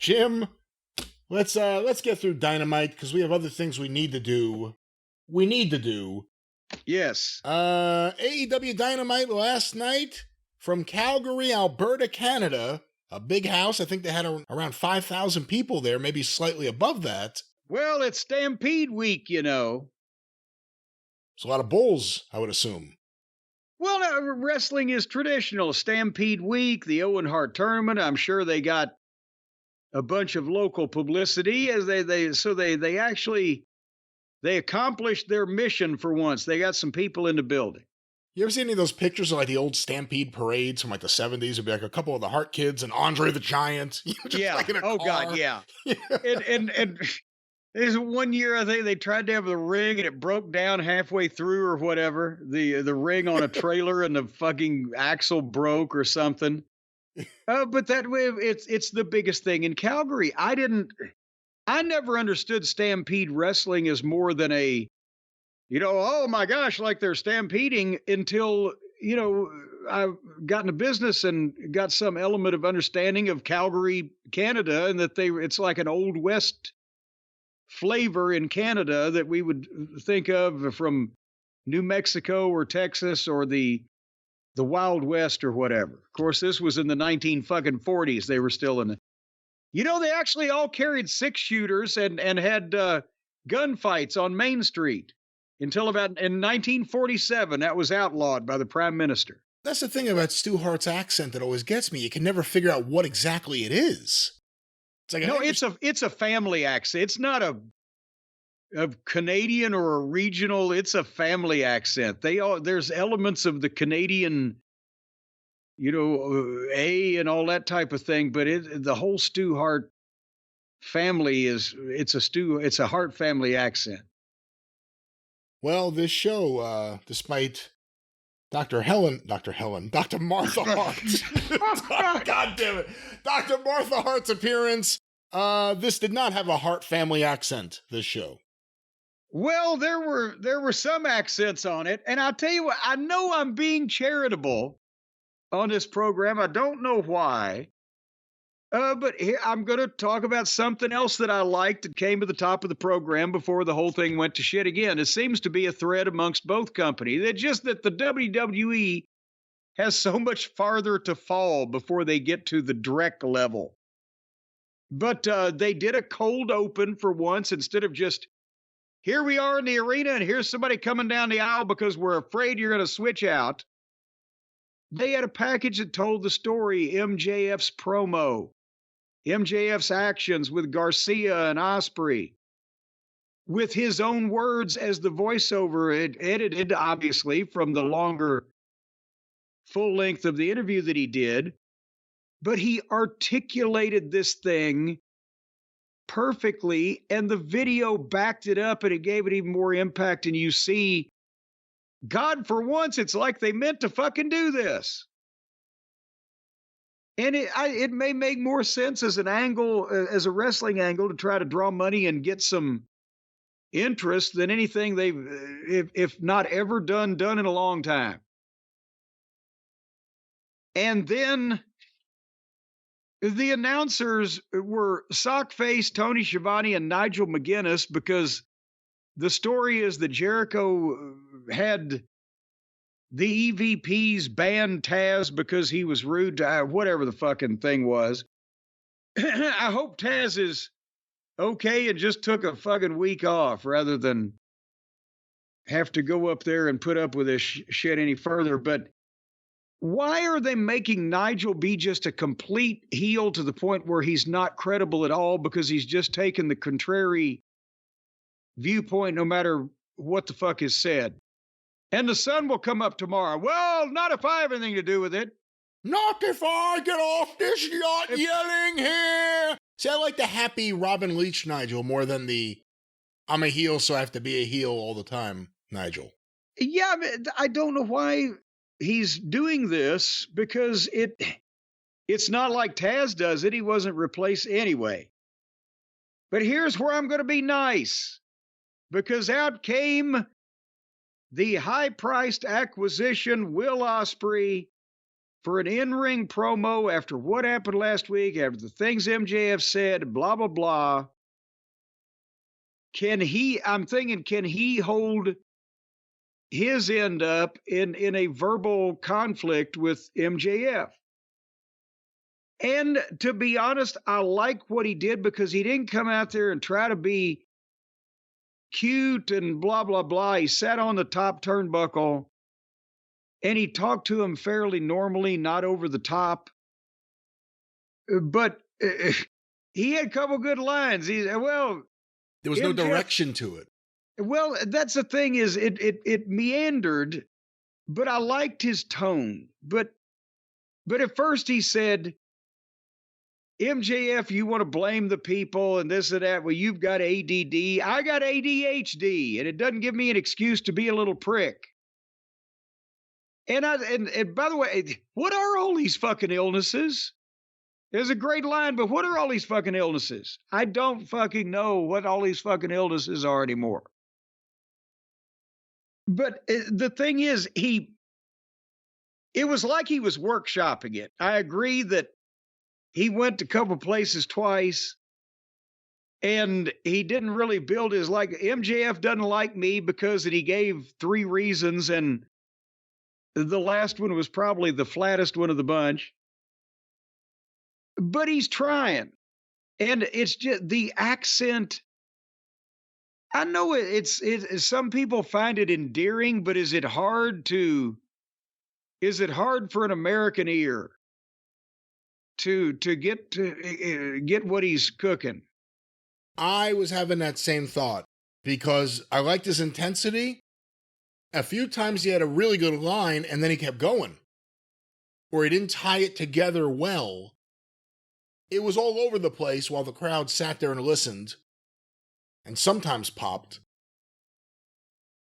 Jim, let's get through Dynamite because we have other things we need to do. Yes. AEW Dynamite last night from Calgary, Alberta, Canada. A big house. I think they had around 5,000 people there, maybe slightly above that. Well, it's Stampede week, you know. It's a lot of bulls, I would assume. Well, wrestling is traditional. Stampede week, the Owen Hart tournament. I'm sure they got a bunch of local publicity as they actually accomplished their mission for once. They got some people in the building. You ever see any of those pictures of like the old Stampede parades from like the 70s? It'd be like a couple of the Hart kids and Andre the Giant. Yeah. Like in a car. God, yeah. and there's one year I think they tried to have the ring and it broke down halfway through or whatever. The ring on a trailer and the fucking axle broke or something. But that way it's the biggest thing in Calgary. I never understood Stampede wrestling as more than a, oh my gosh, like they're stampeding until, I got into business and got some element of understanding of Calgary, Canada, and that it's like an Old West flavor in Canada that we would think of from New Mexico or Texas or the Wild West or whatever. Of course, this was in the 1940s. They were still in the, they actually all carried 6-shooters and had gunfights on Main Street until about in 1947. That was outlawed by the Prime Minister. That's the thing about Stu Hart's accent that always gets me. You can never figure out what exactly it is. It's like it's a family accent. It's not a Canadian or a regional. It's a family accent. There's elements of the Canadian, and all that type of thing. But the whole Stu Hart family it's a Hart family accent. Well, this show, despite Dr. Martha Hart, God damn it, Dr. Martha Hart's appearance, this did not have a Hart family accent, this show. Well, there were some accents on it, and I'll tell you what, I know I'm being charitable on this program. I don't know why. But here, I'm going to talk about something else that I liked that came to the top of the program before the whole thing went to shit again. It seems to be a thread amongst both companies. It's just that the WWE has so much farther to fall before they get to the direct level. But they did a cold open for once instead of just, here we are in the arena and here's somebody coming down the aisle because we're afraid you're going to switch out. They had a package that told the story, MJF's promo. MJF's actions with Garcia and Osprey, with his own words as the voiceover, edited obviously from the longer full length of the interview that he did, but he articulated this thing perfectly, and the video backed it up, and it gave it even more impact. And you see, God, for once, it's like they meant to fucking do this. And it may make more sense as an angle, as a wrestling angle, to try to draw money and get some interest than anything they've, if not ever done in a long time. And then the announcers were Sockface, Tony Schiavone, and Nigel McGuinness, because the story is that Jericho had the EVPs banned Taz because he was rude to whatever the fucking thing was. I hope Taz is okay and just took a fucking week off rather than have to go up there and put up with this shit any further. But why are they making Nigel be just a complete heel to the point where he's not credible at all because he's just taken the contrary viewpoint no matter what the fuck is said? And the sun will come up tomorrow. Well, not if I have anything to do with it. Not if I get off this yacht yelling here. See, I like the happy Robin Leach Nigel more than the I'm a heel, so I have to be a heel all the time Nigel. Yeah, I don't know why he's doing this, because it's not like Taz does it. He wasn't replaced anyway. But here's where I'm going to be nice, because out came the high-priced acquisition, Will Osprey, for an in-ring promo after what happened last week, after the things MJF said, blah, blah, blah. I'm thinking, can he hold his end up in a verbal conflict with MJF? And to be honest, I like what he did because he didn't come out there and try to be cute and blah, blah, blah. He sat on the top turnbuckle and he talked to him fairly normally, not over the top. But he had a couple good lines. He said, well, there was no direction to it. Well, that's the thing is it meandered, but I liked his tone. But at first he said, MJF, you want to blame the people and this and that. Well, you've got ADD. I got ADHD, and it doesn't give me an excuse to be a little prick. And by the way, what are all these fucking illnesses? There's a great line, but what are all these fucking illnesses? I don't fucking know what all these fucking illnesses are anymore. But the thing is, it was like he was workshopping it. I agree that he went to a couple places twice, and he didn't really build his MJF doesn't like me because he gave 3 reasons, and the last one was probably the flattest one of the bunch. But he's trying, and it's just the accent. I know it's some people find it endearing, but is it hard for an American ear to get what he's cooking? I was having that same thought because I liked his intensity. A few times he had a really good line and then he kept going, or he didn't tie it together well. It was all over the place while the crowd sat there and listened, and sometimes popped.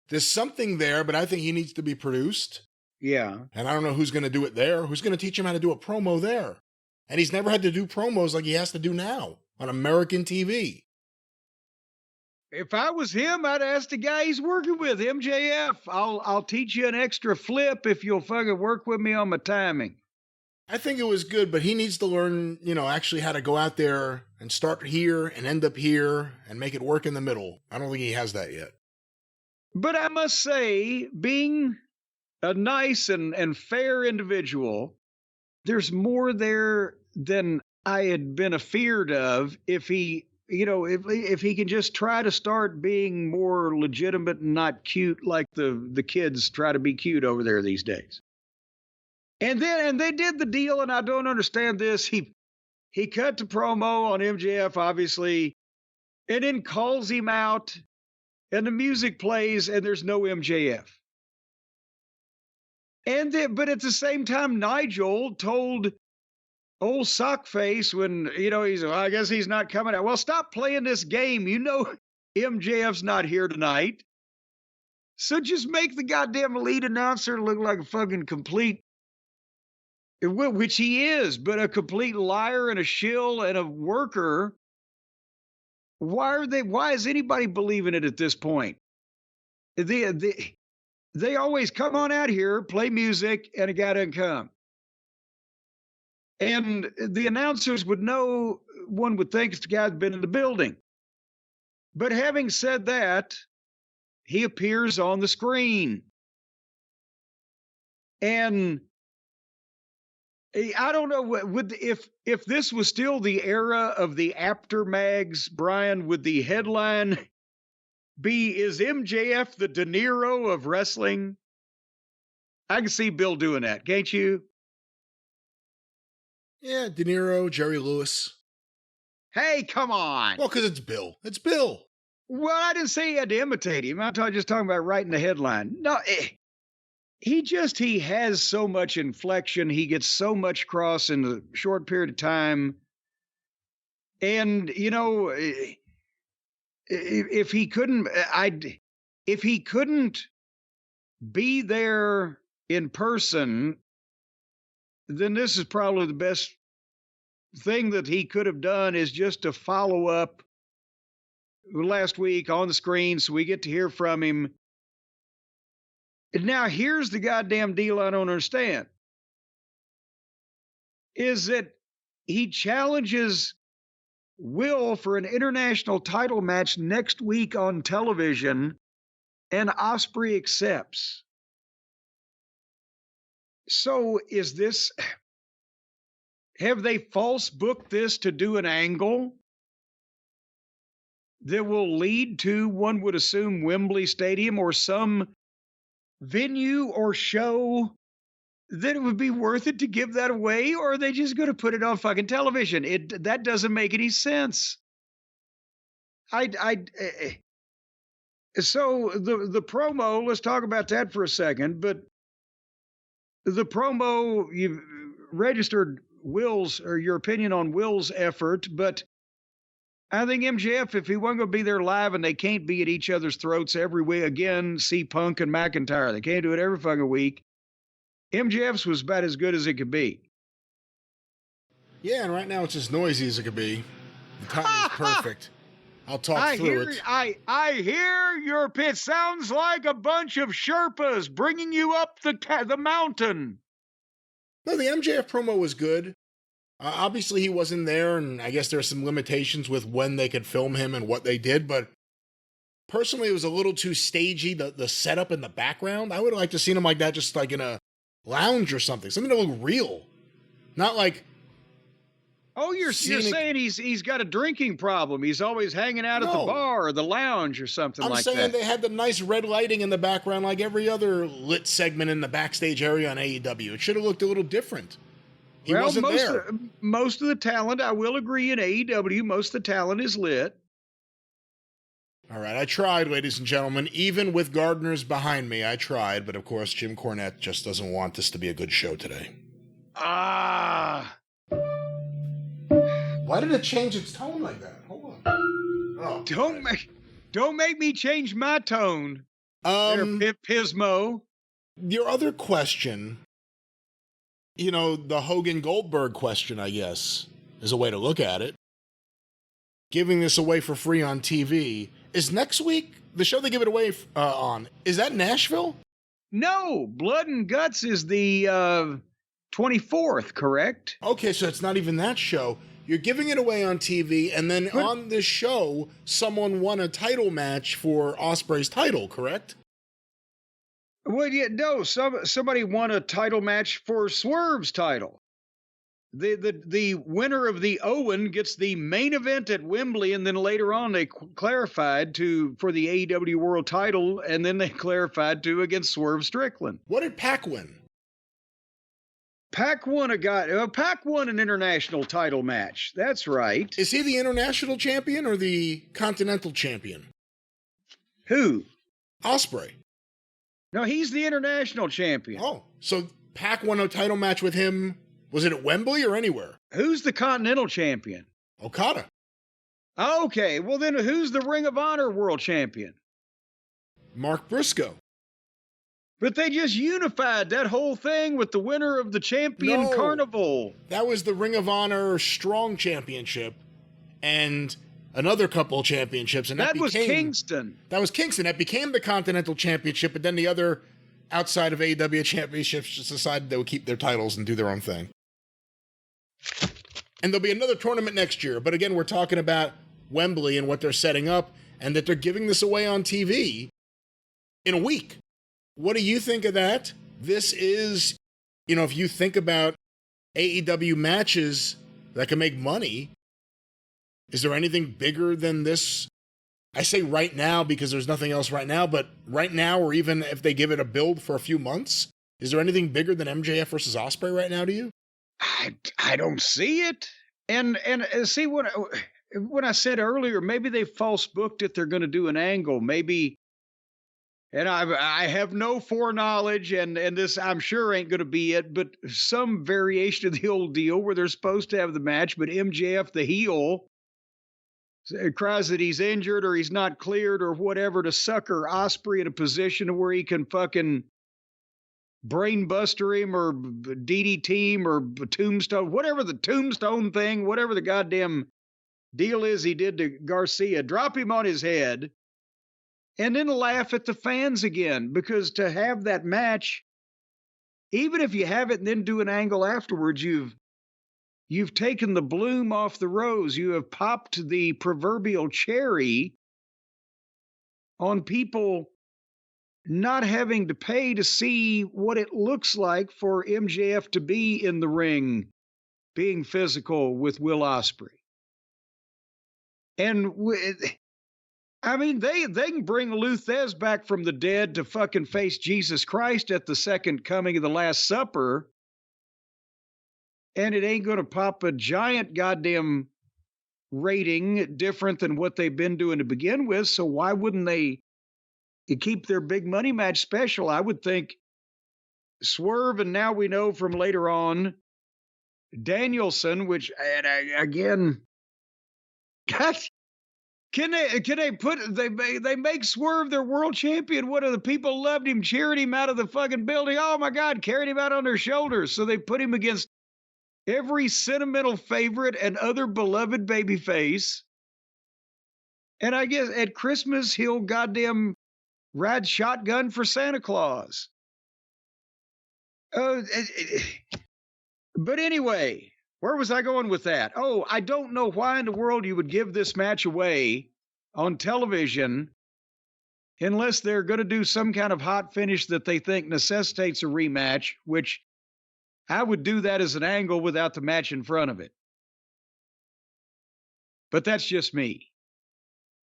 There's something there, but I think he needs to be produced. Yeah. And I don't know who's going to do it there. Who's going to teach him how to do a promo there? And he's never had to do promos like he has to do now on American TV. If I was him, I'd ask the guy he's working with, MJF, I'll teach you an extra flip if you'll fucking work with me on my timing. I think it was good, but he needs to learn, actually how to go out there and start here and end up here and make it work in the middle. I don't think he has that yet. But I must say, being a nice and fair individual, there's more there than I had been afeared of if he, if he can just try to start being more legitimate and not cute like the kids try to be cute over there these days. And they did the deal, and I don't understand this. He cut the promo on MJF, obviously, and then calls him out, and the music plays, and there's no MJF. But at the same time, Nigel told old Sockface when, he's, well, I guess he's not coming out. Well, stop playing this game. MJF's not here tonight. So just make the goddamn lead announcer look like a fucking complete, which he is, but a complete liar and a shill and a worker. Why is anybody believing it at this point? They always come on out here, play music, and a guy doesn't come. And the announcers would know, one would think the guy's been in the building. But having said that, he appears on the screen. And I don't know, if this was still the era of the after mags, Brian, would the headline be, is MJF the De Niro of wrestling? I can see Bill doing that, can't you? Yeah, De Niro, Jerry Lewis. Hey, come on. Well, because it's Bill. It's Bill. Well, I didn't say he had to imitate him. I'm just talking about writing the headline. No, he has so much inflection. He gets so much across in a short period of time. And, if he couldn't be there in person, then this is probably the best thing that he could have done, is just to follow up last week on the screen so we get to hear from him. Now, here's the goddamn deal I don't understand. is that he challenges Will for an international title match next week on television, and Osprey accepts. So is this, have they false booked this to do an angle that will lead to, one would assume, Wembley Stadium or some venue or show that it would be worth it to give that away? Or are they just going to put it on fucking television? That doesn't make any sense. So the promo, let's talk about that for a second. But the promo, you've registered Will's, or your opinion on Will's effort, but I think MJF, if he wasn't going to be there live and they can't be at each other's throats every week, again, see Punk and McIntyre, they can't do it every fucking week. MJF's was about as good as it could be. Yeah, and right now it's as noisy as it could be. The timing's perfect. I'll talk through it. I hear your pitch. Sounds like a bunch of Sherpas bringing you up the mountain. No, the MJF promo was good. Obviously, he wasn't there, and I guess there's some limitations with when they could film him and what they did, but personally, it was a little too stagey, the setup in the background. I would have liked to have seen him like that, just like in a lounge or something to look real. Not like... Oh, you're saying he's got a drinking problem. He's always hanging out at the bar or the lounge or something like that. I'm saying they had the nice red lighting in the background like every other lit segment in the backstage area on AEW. It should have looked a little different. He wasn't there. Most of the talent, I will agree, in AEW, most of the talent is lit. All right, I tried, ladies and gentlemen. Even with Gardeners behind me, I tried. But, of course, Jim Cornette just doesn't want this to be a good show today. Why did it change its tone like that? Hold on. Oh, don't make me change my tone. Pismo. Your other question, the Hogan Goldberg question, I guess, is a way to look at it. Giving this away for free on TV. Is next week the show they give it away on? Is that Nashville? No, Blood and Guts is the 24th, correct? Okay, so it's not even that show. You're giving it away on TV, and then on this show, someone won a title match for Osprey's title, correct? Well, yeah, no. Somebody won a title match for Swerve's title. The winner of the Owen gets the main event at Wembley, and then later on they clarified for the AEW World Title, and then they clarified against Swerve Strickland. What did Pac win? Pac won an international title match. That's right. Is he the international champion or the continental champion? Who? Osprey. No, he's the international champion. Oh, so Pac won a title match with him. Was it at Wembley or anywhere? Who's the continental champion? Okada. Okay, well then who's the Ring of Honor world champion? Mark Briscoe. But they just unified that whole thing with the winner of the Champion Carnival. That was the Ring of Honor Strong Championship and another couple championships. And that was Kingston. That was Kingston. That became the Continental Championship, but then the other outside of AEW championships just decided they would keep their titles and do their own thing. And there'll be another tournament next year. But again, we're talking about Wembley and what they're setting up and that they're giving this away on TV in a week. What do you think of that? This is, if you think about AEW matches that can make money, is there anything bigger than this? I say right now because there's nothing else right now, but right now, or even if they give it a build for a few months, is there anything bigger than MJF versus Osprey right now to you? I don't see it. And see, when I said earlier, maybe they false booked it, they're going to do an angle, maybe. And I have no foreknowledge, and this I'm sure ain't going to be it, but some variation of the old deal where they're supposed to have the match, but MJF, the heel, cries that he's injured or he's not cleared or whatever to sucker Osprey in a position where he can fucking brainbuster him or DDT him or tombstone, whatever the tombstone thing, whatever the goddamn deal is he did to Garcia, drop him on his head. And then laugh at the fans again, because to have that match, even if you have it and then do an angle afterwards, you've you've taken the bloom off the rose. You have popped the proverbial cherry on people not having to pay to see what it looks like for MJF to be in the ring, being physical with Will Osprey. And I mean, they can bring Luthez back from the dead to fucking face Jesus Christ at the second coming of the Last Supper, and it ain't going to pop a giant goddamn rating different than what they've been doing to begin with. So why wouldn't they keep their big money match special? I would think Swerve, and now we know from later on, Danielson, which, and again, God, can they put, they make Swerve their world champion. What are the people loved him, cheered him out of the fucking building? Oh my God, carried him out on their shoulders. So they put him against every sentimental favorite and other beloved babyface. And I guess at Christmas, he'll goddamn ride shotgun for Santa Claus. But anyway, where was I going with that? Oh, I don't know why in the world you would give this match away on television unless they're going to do some kind of hot finish that they think necessitates a rematch, which I would do that as an angle without the match in front of it. But that's just me.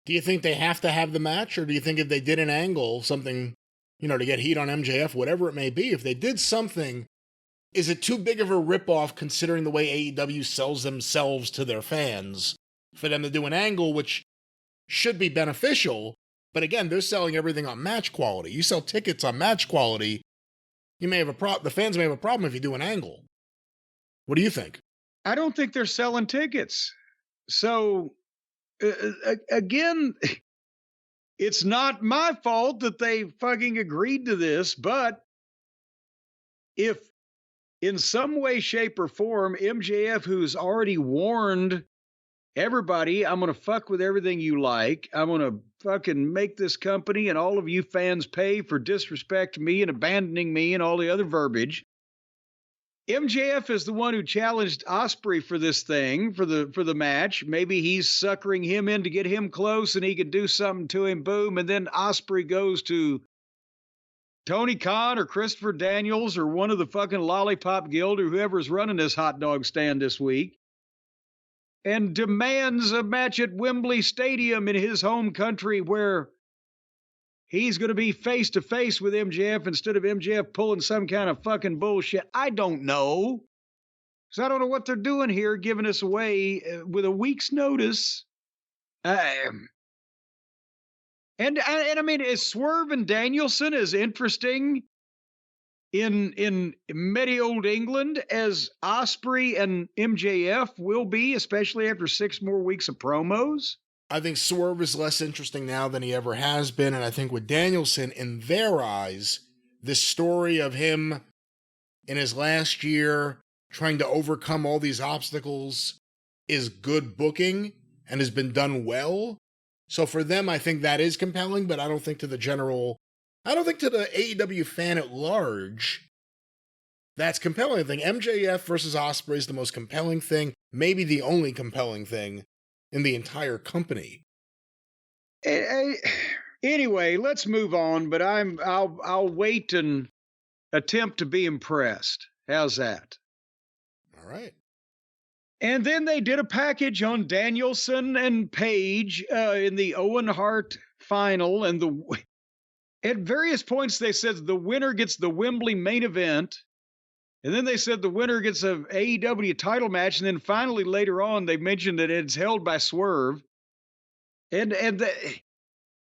Do you think they have to have the match, or do you think if they did an angle, something, to get heat on MJF, whatever it may be, if they did something, is it too big of a ripoff considering the way AEW sells themselves to their fans for them to do an angle, which should be beneficial? But again, they're selling everything on match quality. You sell tickets on match quality, you may have the fans may have a problem if you do an angle. What do you think? I don't think they're selling tickets. So, again, it's not my fault that they fucking agreed to this, but if in some way, shape, or form, MJF, who's already warned everybody, I'm going to fuck with everything you like. I'm going to fucking make this company and all of you fans pay for disrespect to me and abandoning me and all the other verbiage. MJF is the one who challenged Osprey for this thing, for the match. Maybe he's suckering him in to get him close and he could do something to him, boom. And then Osprey goes to Tony Khan or Christopher Daniels or one of the fucking Lollipop Guild or whoever's running this hot dog stand this week and demands a match at Wembley Stadium in his home country where he's going to be face to face with MJF instead of MJF pulling some kind of fucking bullshit. I don't know. So I don't know what they're doing here, giving us away with a week's notice. And I mean, is Swerve and Danielson as interesting in Medi Old England as Osprey and MJF will be, especially after 6 more weeks of promos? I think Swerve is less interesting now than he ever has been, and I think with Danielson, in their eyes, this story of him in his last year trying to overcome all these obstacles is good booking and has been done well. So for them, I think that is compelling, but I don't think to the AEW fan at large, that's compelling. I think MJF versus Osprey is the most compelling thing, maybe the only compelling thing in the entire company. Anyway, let's move on, but I'll wait and attempt to be impressed. How's that? All right. And then they did a package on Danielson and Page in the Owen Hart final. And at various points, they said the winner gets the Wembley main event. And then they said the winner gets an AEW title match. And then finally, later on, they mentioned that it's held by Swerve. And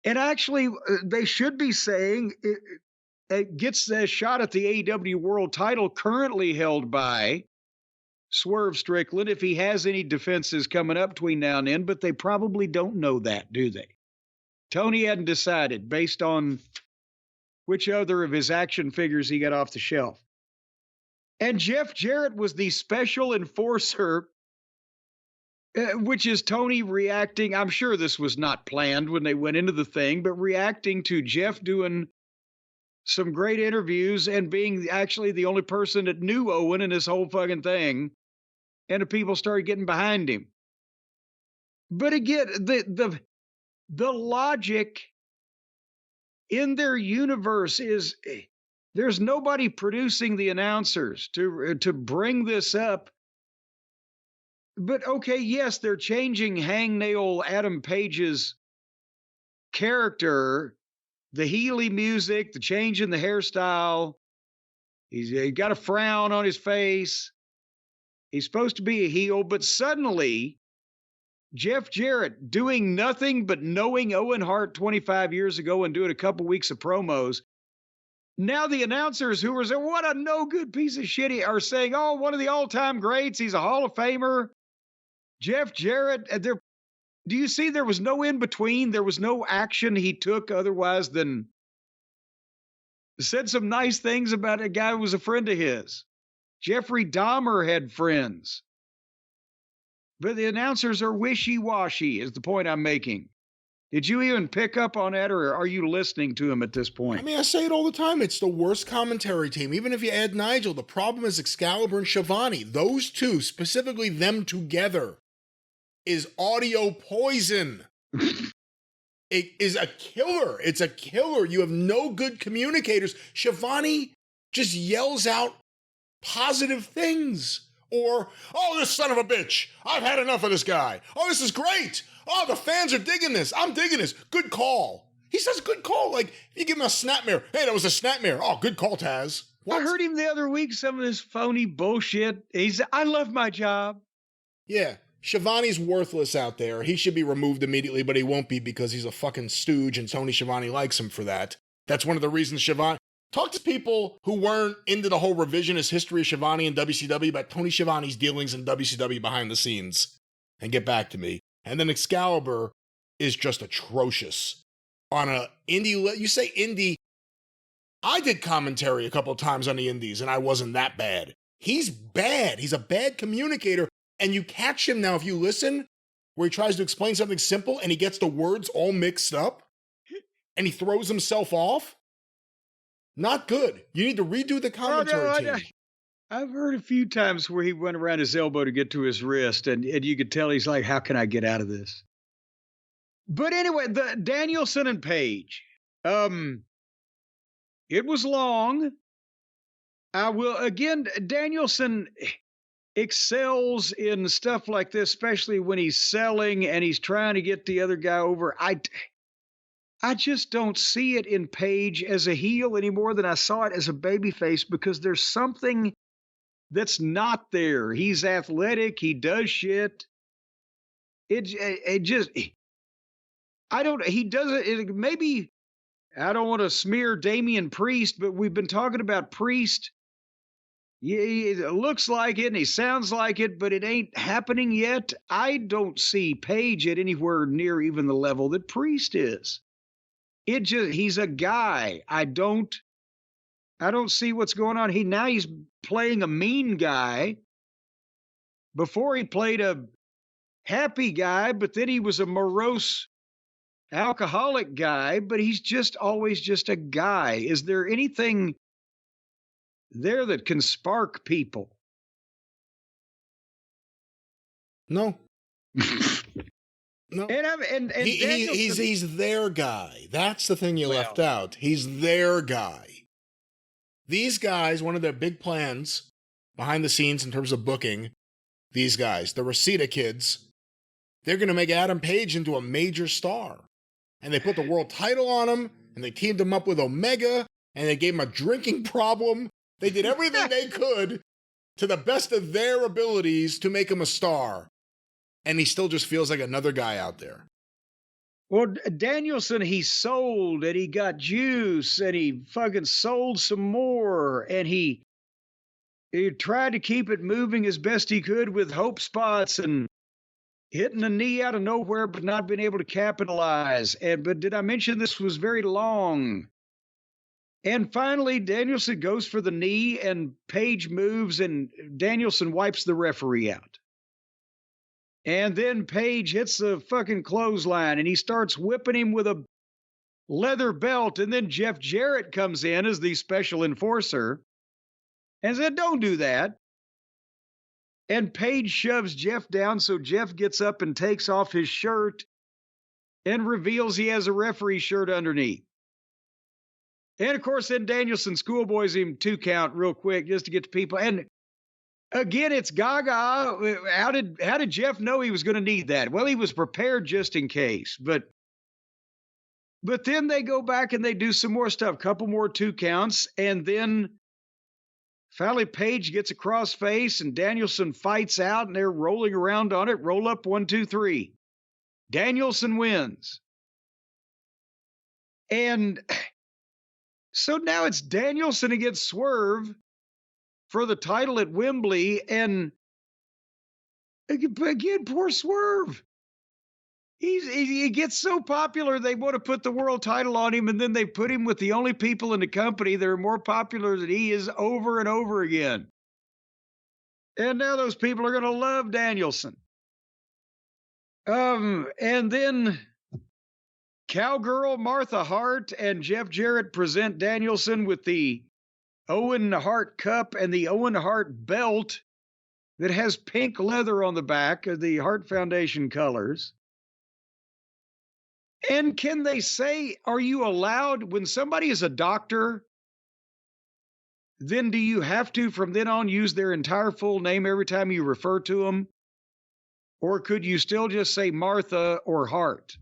actually, they should be saying it gets a shot at the AEW world title currently held by Swerve Strickland if he has any defenses coming up between now and then, but they probably don't know that, do they? Tony hadn't decided based on which other of his action figures he got off the shelf. And Jeff Jarrett was the special enforcer, which is Tony reacting. I'm sure this was not planned when they went into the thing, but reacting to Jeff doing some great interviews and being actually the only person that knew Owen and this whole fucking thing. and the people started getting behind him. But again, the logic in their universe is there's nobody producing the announcers to bring this up. But okay, yes, they're changing Hangnail Adam Page's character, the Healy music, the change in the hairstyle. He's got a frown on his face. He's supposed to be a heel, but suddenly Jeff Jarrett, doing nothing but knowing Owen Hart 25 years ago and doing a couple weeks of promos. Now the announcers who were saying, what a no good piece of shit, are saying, oh, one of the all-time greats. He's a Hall of Famer. Jeff Jarrett. Do you see there was no in between? There was no action he took otherwise than said some nice things about a guy who was a friend of his. Jeffrey Dahmer had friends. But the announcers are wishy-washy, is the point I'm making. Did you even pick up on that, or are you listening to him at this point? I mean, I say it all the time. It's the worst commentary team. Even if you add Nigel, the problem is Excalibur and Shivani. Those two, specifically them together, is audio poison. It is a killer. It's a killer. You have no good communicators. Shivani just yells out positive things. Or, oh, this son of a bitch. I've had enough of this guy. Oh, this is great. Oh, the fans are digging this. I'm digging this. Good call. He says good call. Like, you give him a snapmare. Hey, that was a snapmare. Oh, good call, Taz. What? I heard him the other week, some of this phony bullshit. I love my job. Yeah, Shivani's worthless out there. He should be removed immediately, but he won't be because he's a fucking stooge and Tony Schiavone likes him for that. That's one of the reasons Schiavone... Talk to people who weren't into the whole revisionist history of Schiavone and WCW about Tony Schiavone's dealings in WCW behind the scenes and get back to me. And then Excalibur is just atrocious. On a indie, you say indie, I did commentary a couple of times on the indies and I wasn't that bad. He's bad. He's a bad communicator. And you catch him now if you listen, where he tries to explain something simple and he gets the words all mixed up and he throws himself off. Not good. You need to redo the commentary team. I've heard a few times where he went around his elbow to get to his wrist, and you could tell he's like, how can I get out of this? But anyway, the Danielson and Page. It was long. Danielson excels in stuff like this, especially when he's selling and he's trying to get the other guy over. I just don't see it in Page as a heel any more than I saw it as a babyface, because there's something that's not there. He's athletic. He does shit. He does it. Maybe, I don't want to smear Damian Priest, but we've been talking about Priest. Yeah, it looks like it and he sounds like it, but it ain't happening yet. I don't see Page at anywhere near even the level that Priest is. He's a guy. I don't see what's going on. He's playing a mean guy. Before he played a happy guy, but then he was a morose alcoholic guy, but he's just always just a guy. Is there anything there that can spark people? No. No. And he's their guy. That's the thing you left out. He's their guy. These guys, one of their big plans behind the scenes in terms of booking, these guys, the Reseda kids, they're going to make Adam Page into a major star. And they put the world title on him, and they teamed him up with Omega, and they gave him a drinking problem. They did everything they could to the best of their abilities to make him a star. And he still just feels like another guy out there. Well, Danielson, he sold, and he got juice, and he fucking sold some more, and he tried to keep it moving as best he could with hope spots and hitting a knee out of nowhere, but not being able to capitalize. But did I mention this was very long? And finally, Danielson goes for the knee, and Page moves, and Danielson wipes the referee out. And then Page hits the fucking clothesline, and he starts whipping him with a leather belt. And then Jeff Jarrett comes in as the special enforcer and said, don't do that. And Paige shoves Jeff down, so Jeff gets up and takes off his shirt and reveals he has a referee shirt underneath. And of course, then Danielson schoolboys him 2 count real quick just to get to people. And again, it's gaga. How did Jeff know he was going to need that? Well, he was prepared just in case. But then they go back and they do some more stuff, couple more 2 counts, and then finally Paige gets a crossface and Danielson fights out and they're rolling around on it. Roll up 1, 2, 3. Danielson wins. And so now it's Danielson against Swerve for the title at Wembley. And again, poor Swerve. He gets so popular, they want to put the world title on him, and then they put him with the only people in the company that are more popular than he is over and over again. And now those people are going to love Danielson. And then Cowgirl Martha Hart and Jeff Jarrett present Danielson with the Owen Hart Cup and the Owen Hart belt that has pink leather on the back of the Hart Foundation colors. And can they say, are you allowed, when somebody is a doctor, then do you have to from then on use their entire full name every time you refer to them? Or could you still just say Martha or Hart?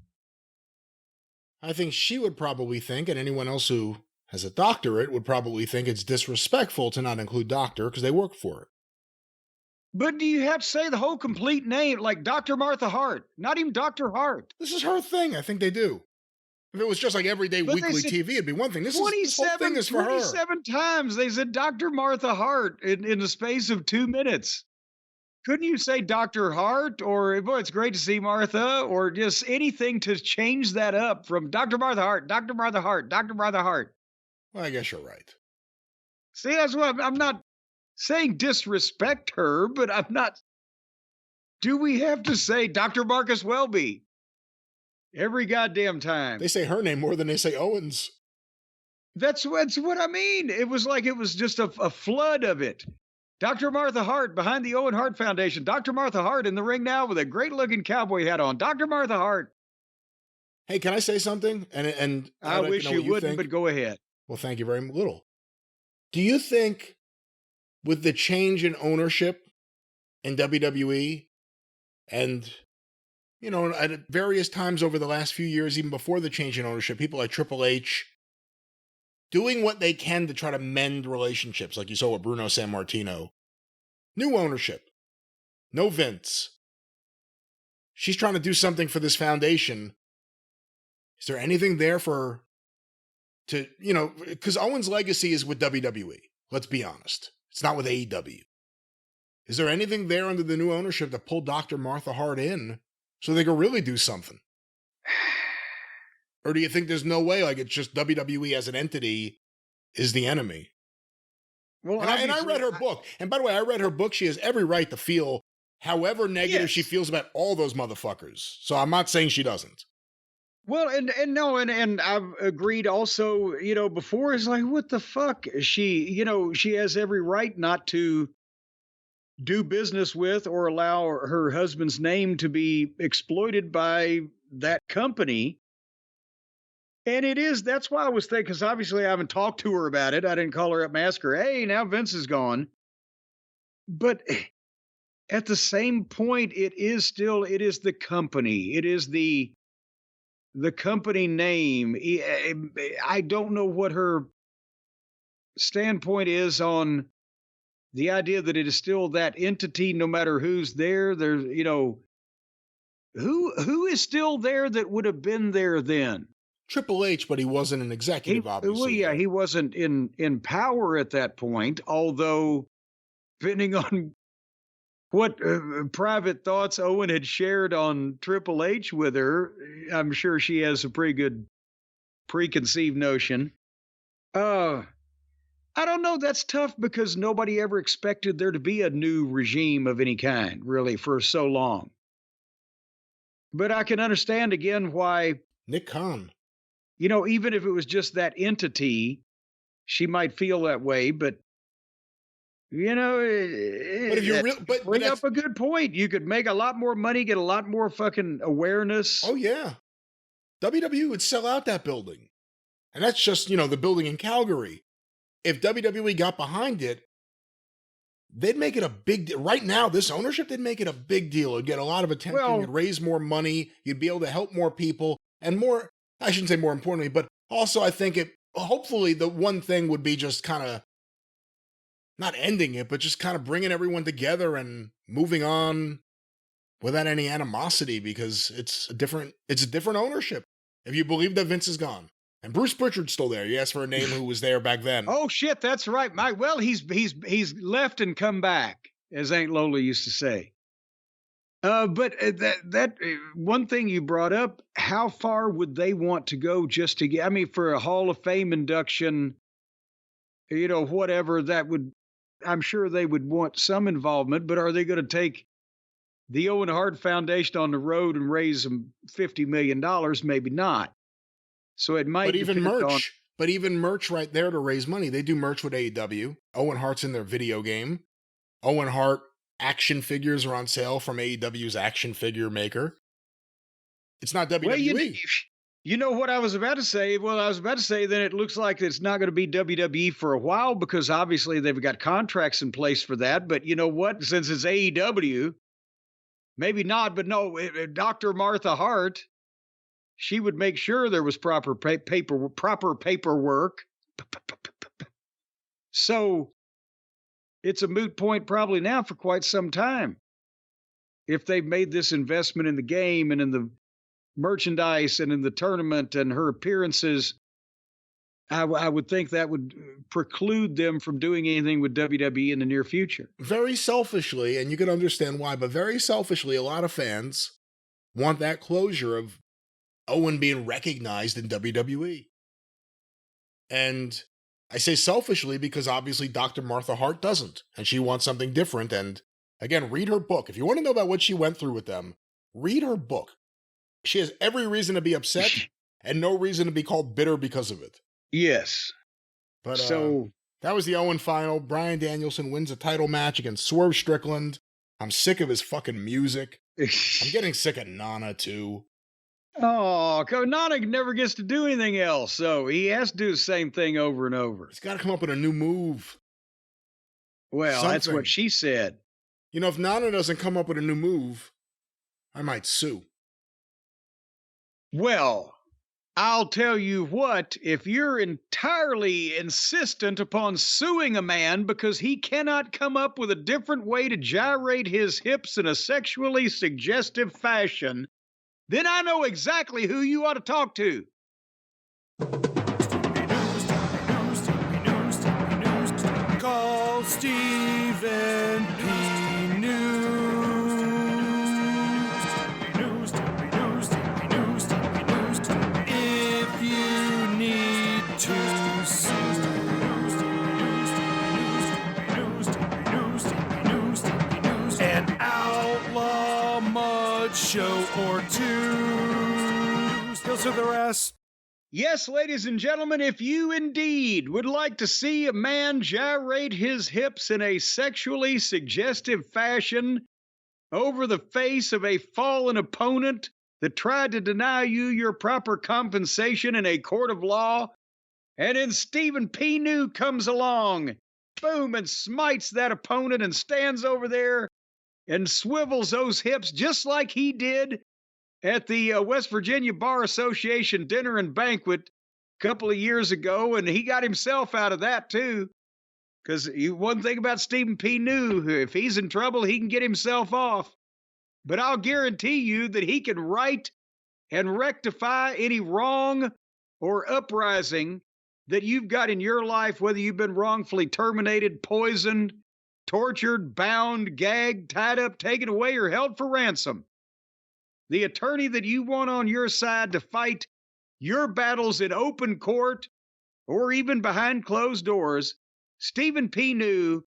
I think she would probably think, and anyone else who has a doctorate would probably think it's disrespectful to not include doctor because they work for it. But do you have to say the whole complete name, like Dr. Martha Hart, not even Dr. Hart? This is her thing. I think they do. If it was just like everyday weekly TV, it'd be one thing. This whole thing is for her. 27 times they said Dr. Martha Hart in the space of 2 minutes. Couldn't you say Dr. Hart or, boy, it's great to see Martha, or just anything to change that up from Dr. Martha Hart, Dr. Martha Hart, Dr. Martha Hart? Well, I guess you're right. See, that's what I'm not saying disrespect her, but I'm not. Do we have to say Dr. Marcus Welby every goddamn time? They say her name more than they say Owens. That's what I mean. It was like it was just a flood of it. Dr. Martha Hart behind the Owen Hart Foundation. Dr. Martha Hart in the ring now with a great-looking cowboy hat on. Dr. Martha Hart. Hey, can I say something? And I wish you wouldn't, but go ahead. Well, thank you very little. Do you think with the change in ownership in WWE and, you know, at various times over the last few years, even before the change in ownership, people like Triple H doing what they can to try to mend relationships, like you saw with Bruno Sammartino. New ownership. No Vince. She's trying to do something for this foundation. Is there anything there because Owen's legacy is with WWE. Let's be honest. It's not with AEW. Is there anything there under the new ownership that pulled Dr. Martha Hart in so they could really do something? Or do you think there's no way, like it's just WWE as an entity is the enemy? Well, and I read her book. And by the way, I read her book. She has every right to feel however negative she feels about all those motherfuckers. So I'm not saying she doesn't. Well, and I've agreed also, before it's like, what the fuck? She has every right not to do business with or allow her husband's name to be exploited by that company. And that's why I was thinking, because obviously I haven't talked to her about it. I didn't call her up and ask her, hey, now Vince is gone. But at the same point, it is the company. It is the company name. I don't know what her standpoint is on the idea that it is still that entity, no matter who's there. There's, who is still there that would have been there then? Triple H, but he wasn't an executive, obviously. Well, yeah, he wasn't in power at that point, although depending on what private thoughts Owen had shared on Triple H with her, I'm sure she has a pretty good preconceived notion. I don't know. That's tough because nobody ever expected there to be a new regime of any kind, really, for so long. But I can understand, again, why Nick Khan. Even if it was just that entity, she might feel that way. But, You know, But if you that really, but bring up that's, a good point. You could make a lot more money, get a lot more fucking awareness. oh yeah, WWE would sell out that building. And that's just, the building in Calgary. If WWE got behind it, they'd make it a big deal. Right now, this ownership, they'd make it a big deal. It'd get a lot of attention. Well, You'd raise more money. You'd be able to help more people. And more, I shouldn't say more importantly, but also I think hopefully the one thing would be just kind of not ending it, but just kind of bringing everyone together and moving on without any animosity, because it's a different ownership. If you believe that Vince is gone. And Bruce Pritchard's still there. You asked for a name who was there back then. oh shit, that's right, Mike. Well, he's left and come back, as Aunt Lola used to say. But that one thing you brought up, how far would they want to go just to get? I mean, for a Hall of Fame induction, whatever that would. I'm sure they would want some involvement, but are they going to take the Owen Hart Foundation on the road and raise them $50 million? Maybe not. So it might. But even merch right there to raise money. They do merch with AEW. Owen Hart's in their video game. Owen Hart action figures are on sale from AEW's action figure maker. It's not WWE. Well, you know what I was about to say? Well, I was about to say that it looks like it's not going to be WWE for a while, because obviously they've got contracts in place for that. But you know what? Since it's AEW, maybe not. But no, Dr. Martha Hart, she would make sure there was proper paperwork. So it's a moot point probably now for quite some time. If they've made this investment in the game and in the merchandise and in the tournament and her appearances, I would think that would preclude them from doing anything with WWE in the near future. Very selfishly, and you can understand why, but very selfishly, a lot of fans want that closure of Owen being recognized in WWE. And I say selfishly because obviously Dr. Martha Hart doesn't, and she wants something different. And again, read her book. If you want to know about what she went through with them, read her book. She has every reason to be upset and no reason to be called bitter because of it. Yes. But that was the Owen final. Bryan Danielson wins a title match against Swerve Strickland. I'm sick of his fucking music. I'm getting sick of Nana too. Oh, Nana never gets to do anything else, so he has to do the same thing over and over. He's got to come up with a new move. Well, that's what she said. If Nana doesn't come up with a new move, I might sue. Well, I'll tell you what, if you're entirely insistent upon suing a man because he cannot come up with a different way to gyrate his hips in a sexually suggestive fashion, then I know exactly who you ought to talk to. Call Stephen P. News. If you need to sue. An outlaw mud show or two. Still to the rest. Yes, ladies and gentlemen, if you indeed would like to see a man gyrate his hips in a sexually suggestive fashion over the face of a fallen opponent that tried to deny you your proper compensation in a court of law, and then Stephen P. New comes along, boom, and smites that opponent and stands over there and swivels those hips just like he did at the West Virginia Bar Association dinner and banquet a couple of years ago, and he got himself out of that too. Because one thing about Stephen P. New, if he's in trouble, he can get himself off. But I'll guarantee you that he can right and rectify any wrong or uprising that you've got in your life, whether you've been wrongfully terminated, poisoned, tortured, bound, gagged, tied up, taken away, or held for ransom. The attorney that you want on your side to fight your battles in open court or even behind closed doors, Stephen P. New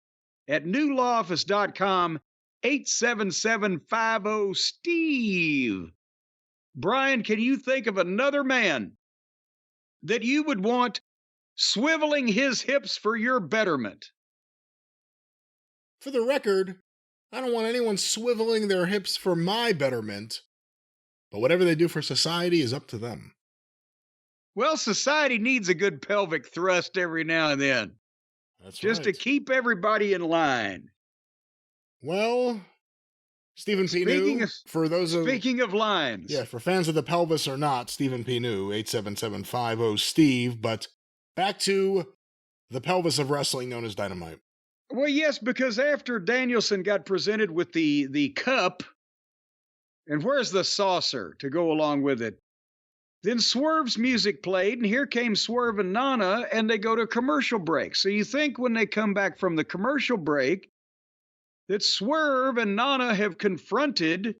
at newlawoffice.com, 877-50-STEVE. Brian, can you think of another man that you would want swiveling his hips for your betterment? For the record, I don't want anyone swiveling their hips for my betterment, but whatever they do for society is up to them. Well, society needs a good pelvic thrust every now and then. That's just right. to keep everybody in line. Well, Stephen P. New, for those of... Speaking of lines. Yeah, for fans of the pelvis or not, Stephen P. New, 87750-STEVE, but back to the pelvis of wrestling known as Dynamite. Well, yes, because after Danielson got presented with the cup, and where's the saucer to go along with it? Then Swerve's music played, and here came Swerve and Nana, and they go to commercial break. So you think when they come back from the commercial break that Swerve and Nana have confronted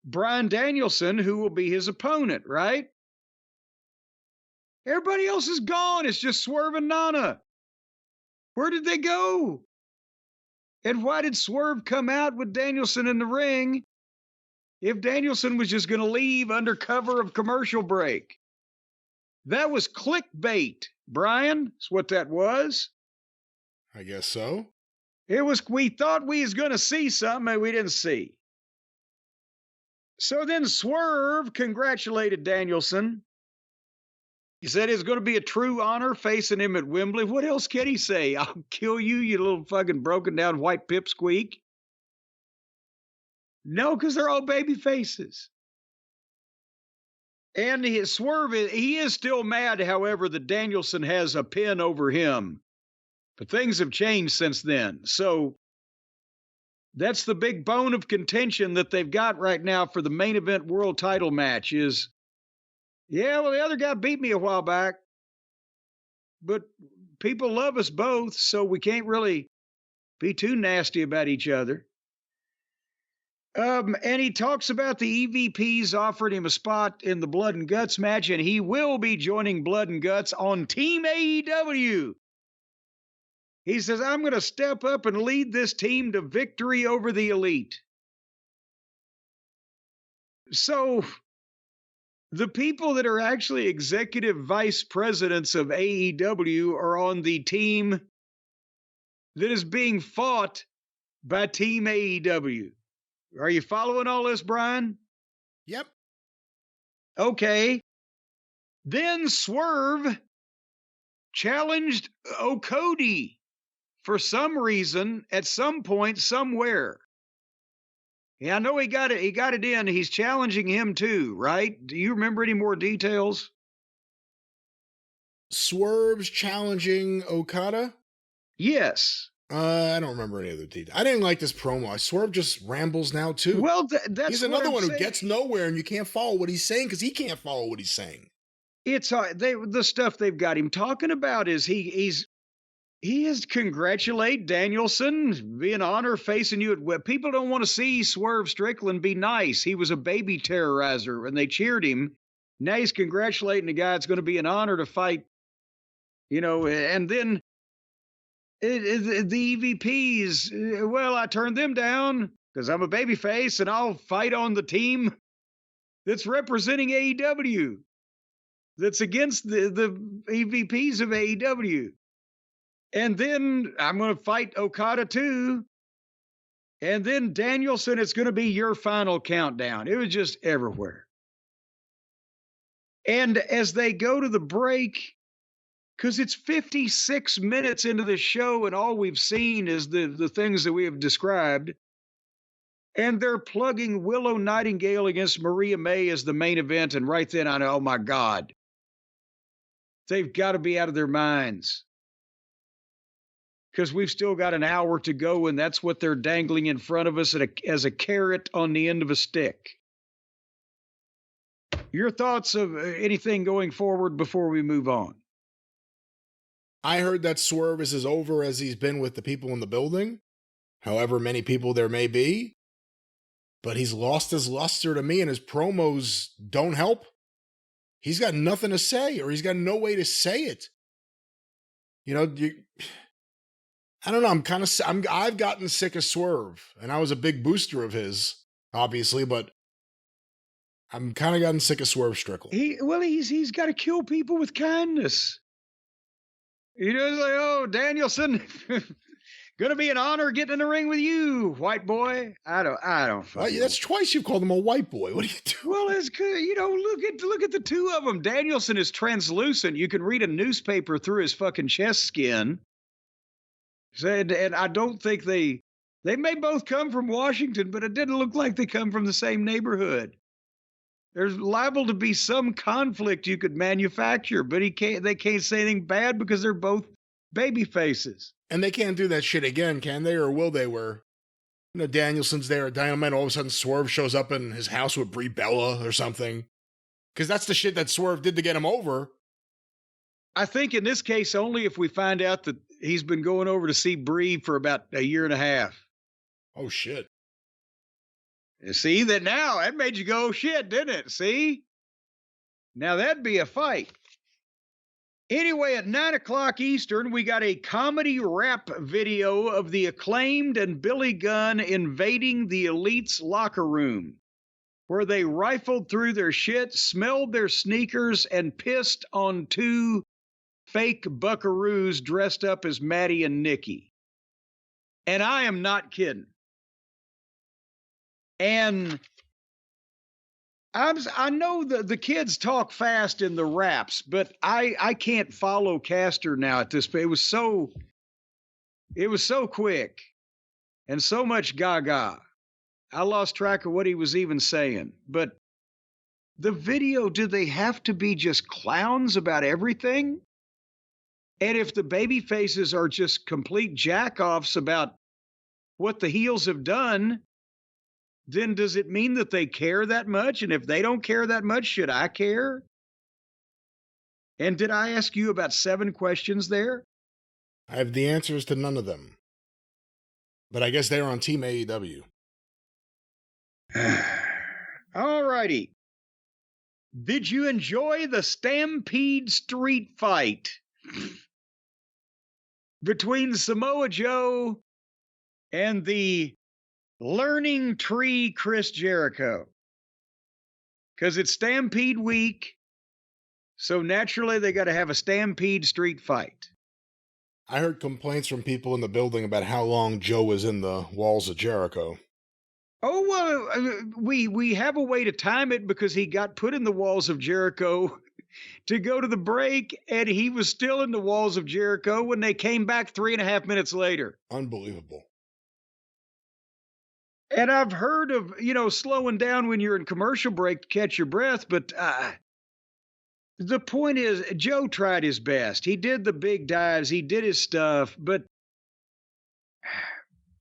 Bryan Danielson, who will be his opponent, right? Everybody else is gone. It's just Swerve and Nana. Where did they go? And why did Swerve come out with Danielson in the ring if Danielson was just going to leave under cover of commercial break? That was clickbait, Brian. That's what that was. I guess so. It was, we thought we was going to see something and we didn't see. So then Swerve congratulated Danielson. He said it's going to be a true honor facing him at Wembley. What else can he say? I'll kill you, you little fucking broken down white pipsqueak. No, because they're all baby faces. And Swerve, he is still mad, however, that Danielson has a pin over him. But things have changed since then. So that's the big bone of contention that they've got right now for the main event world title match is, yeah, well, the other guy beat me a while back. But people love us both, so we can't really be too nasty about each other. And he talks about the EVPs offering him a spot in the Blood and Guts match, and he will be joining Blood and Guts on Team AEW. He says, I'm going to step up and lead this team to victory over the Elite. So the people that are actually executive vice presidents of AEW are on the team that is being fought by Team AEW. Are you following all this, Brian? Yep. Okay. Then Swerve challenged Okodi for some reason at some point somewhere. Yeah, I know he got it in. He's challenging him too, right? Do you remember any more details? Swerve's challenging Okada? Yes. I don't remember any other details. I didn't like this promo. Swerve just rambles now too. Well, that's he's another one saying. Who gets nowhere, and you can't follow what he's saying because he can't follow what he's saying. It's the stuff they've got him talking about is he is congratulate Danielson, be an honor facing you at. People don't want to see Swerve Strickland be nice. He was a baby terrorizer, and they cheered him. Now he's congratulating the guy. It's going to be an honor to fight, and then. The EVPs, well, I turned them down because I'm a babyface and I'll fight on the team that's representing AEW, that's against the EVPs of AEW. And then I'm going to fight Okada too. And then Danielson, it's going to be your final countdown. It was just everywhere. And as they go to the break, because it's 56 minutes into the show and all we've seen is the things that we have described. And they're plugging Willow Nightingale against Maria May as the main event. And right then I know, oh my God, they've got to be out of their minds. Because we've still got an hour to go and that's what they're dangling in front of us as a carrot on the end of a stick. Your thoughts of anything going forward before we move on? I heard that Swerve is as over as he's been with the people in the building, however many people there may be. But he's lost his luster to me, and his promos don't help. He's got nothing to say, or he's got no way to say it. I don't know. I've gotten sick of Swerve, and I was a big booster of his, obviously, but I'm kind of gotten sick of Swerve Strickland. He's got to kill people with kindness. It's like, oh, Danielson, Gonna be an honor getting in the ring with you, white boy. I don't Well, fucking know. that's twice you've called him a white boy. What are you doing? Well, it's good. Look at the two of them. Danielson is translucent. You can read a newspaper through his fucking chest skin. And I don't think they may both come from Washington, but it didn't look like they come from the same neighborhood. There's liable to be some conflict you could manufacture, but they can't say anything bad because they're both baby faces. And they can't do that shit again, can they? Or will they? Where, Danielson's there at Dynamite, all of a sudden Swerve shows up in his house with Brie Bella or something. Because that's the shit that Swerve did to get him over. I think in this case, only if we find out that he's been going over to see Brie for about a year and a half. Oh, shit. See, that made you go, shit, didn't it? See? Now that'd be a fight. Anyway, at 9 o'clock Eastern, we got a comedy rap video of the Acclaimed and Billy Gunn invading the Elite's locker room, where they rifled through their shit, smelled their sneakers, and pissed on two fake buckaroos dressed up as Maddie and Nikki. And I am not kidding. And I know the kids talk fast in the raps, but I can't follow Caster now at this point. It was so quick and so much gaga. I lost track of what he was even saying. But the video, do they have to be just clowns about everything? And if the baby faces are just complete jack-offs about what the heels have done, then does it mean that they care that much? And if they don't care that much, should I care? And did I ask you about 7 questions there? I have the answers to none of them. But I guess they're on Team AEW. All righty. Did you enjoy the Stampede street fight between Samoa Joe and the Learning Tree Chris Jericho? Because it's Stampede week, so naturally they got to have a Stampede street fight. I heard complaints from people in the building about how long Joe was in the walls of Jericho. Oh, well, we have a way to time it because he got put in the walls of Jericho to go to the break, and he was still in the walls of Jericho when they came back 3.5 minutes later. Unbelievable. And I've heard of, slowing down when you're in commercial break to catch your breath, but the point is, Joe tried his best. He did the big dives, he did his stuff, but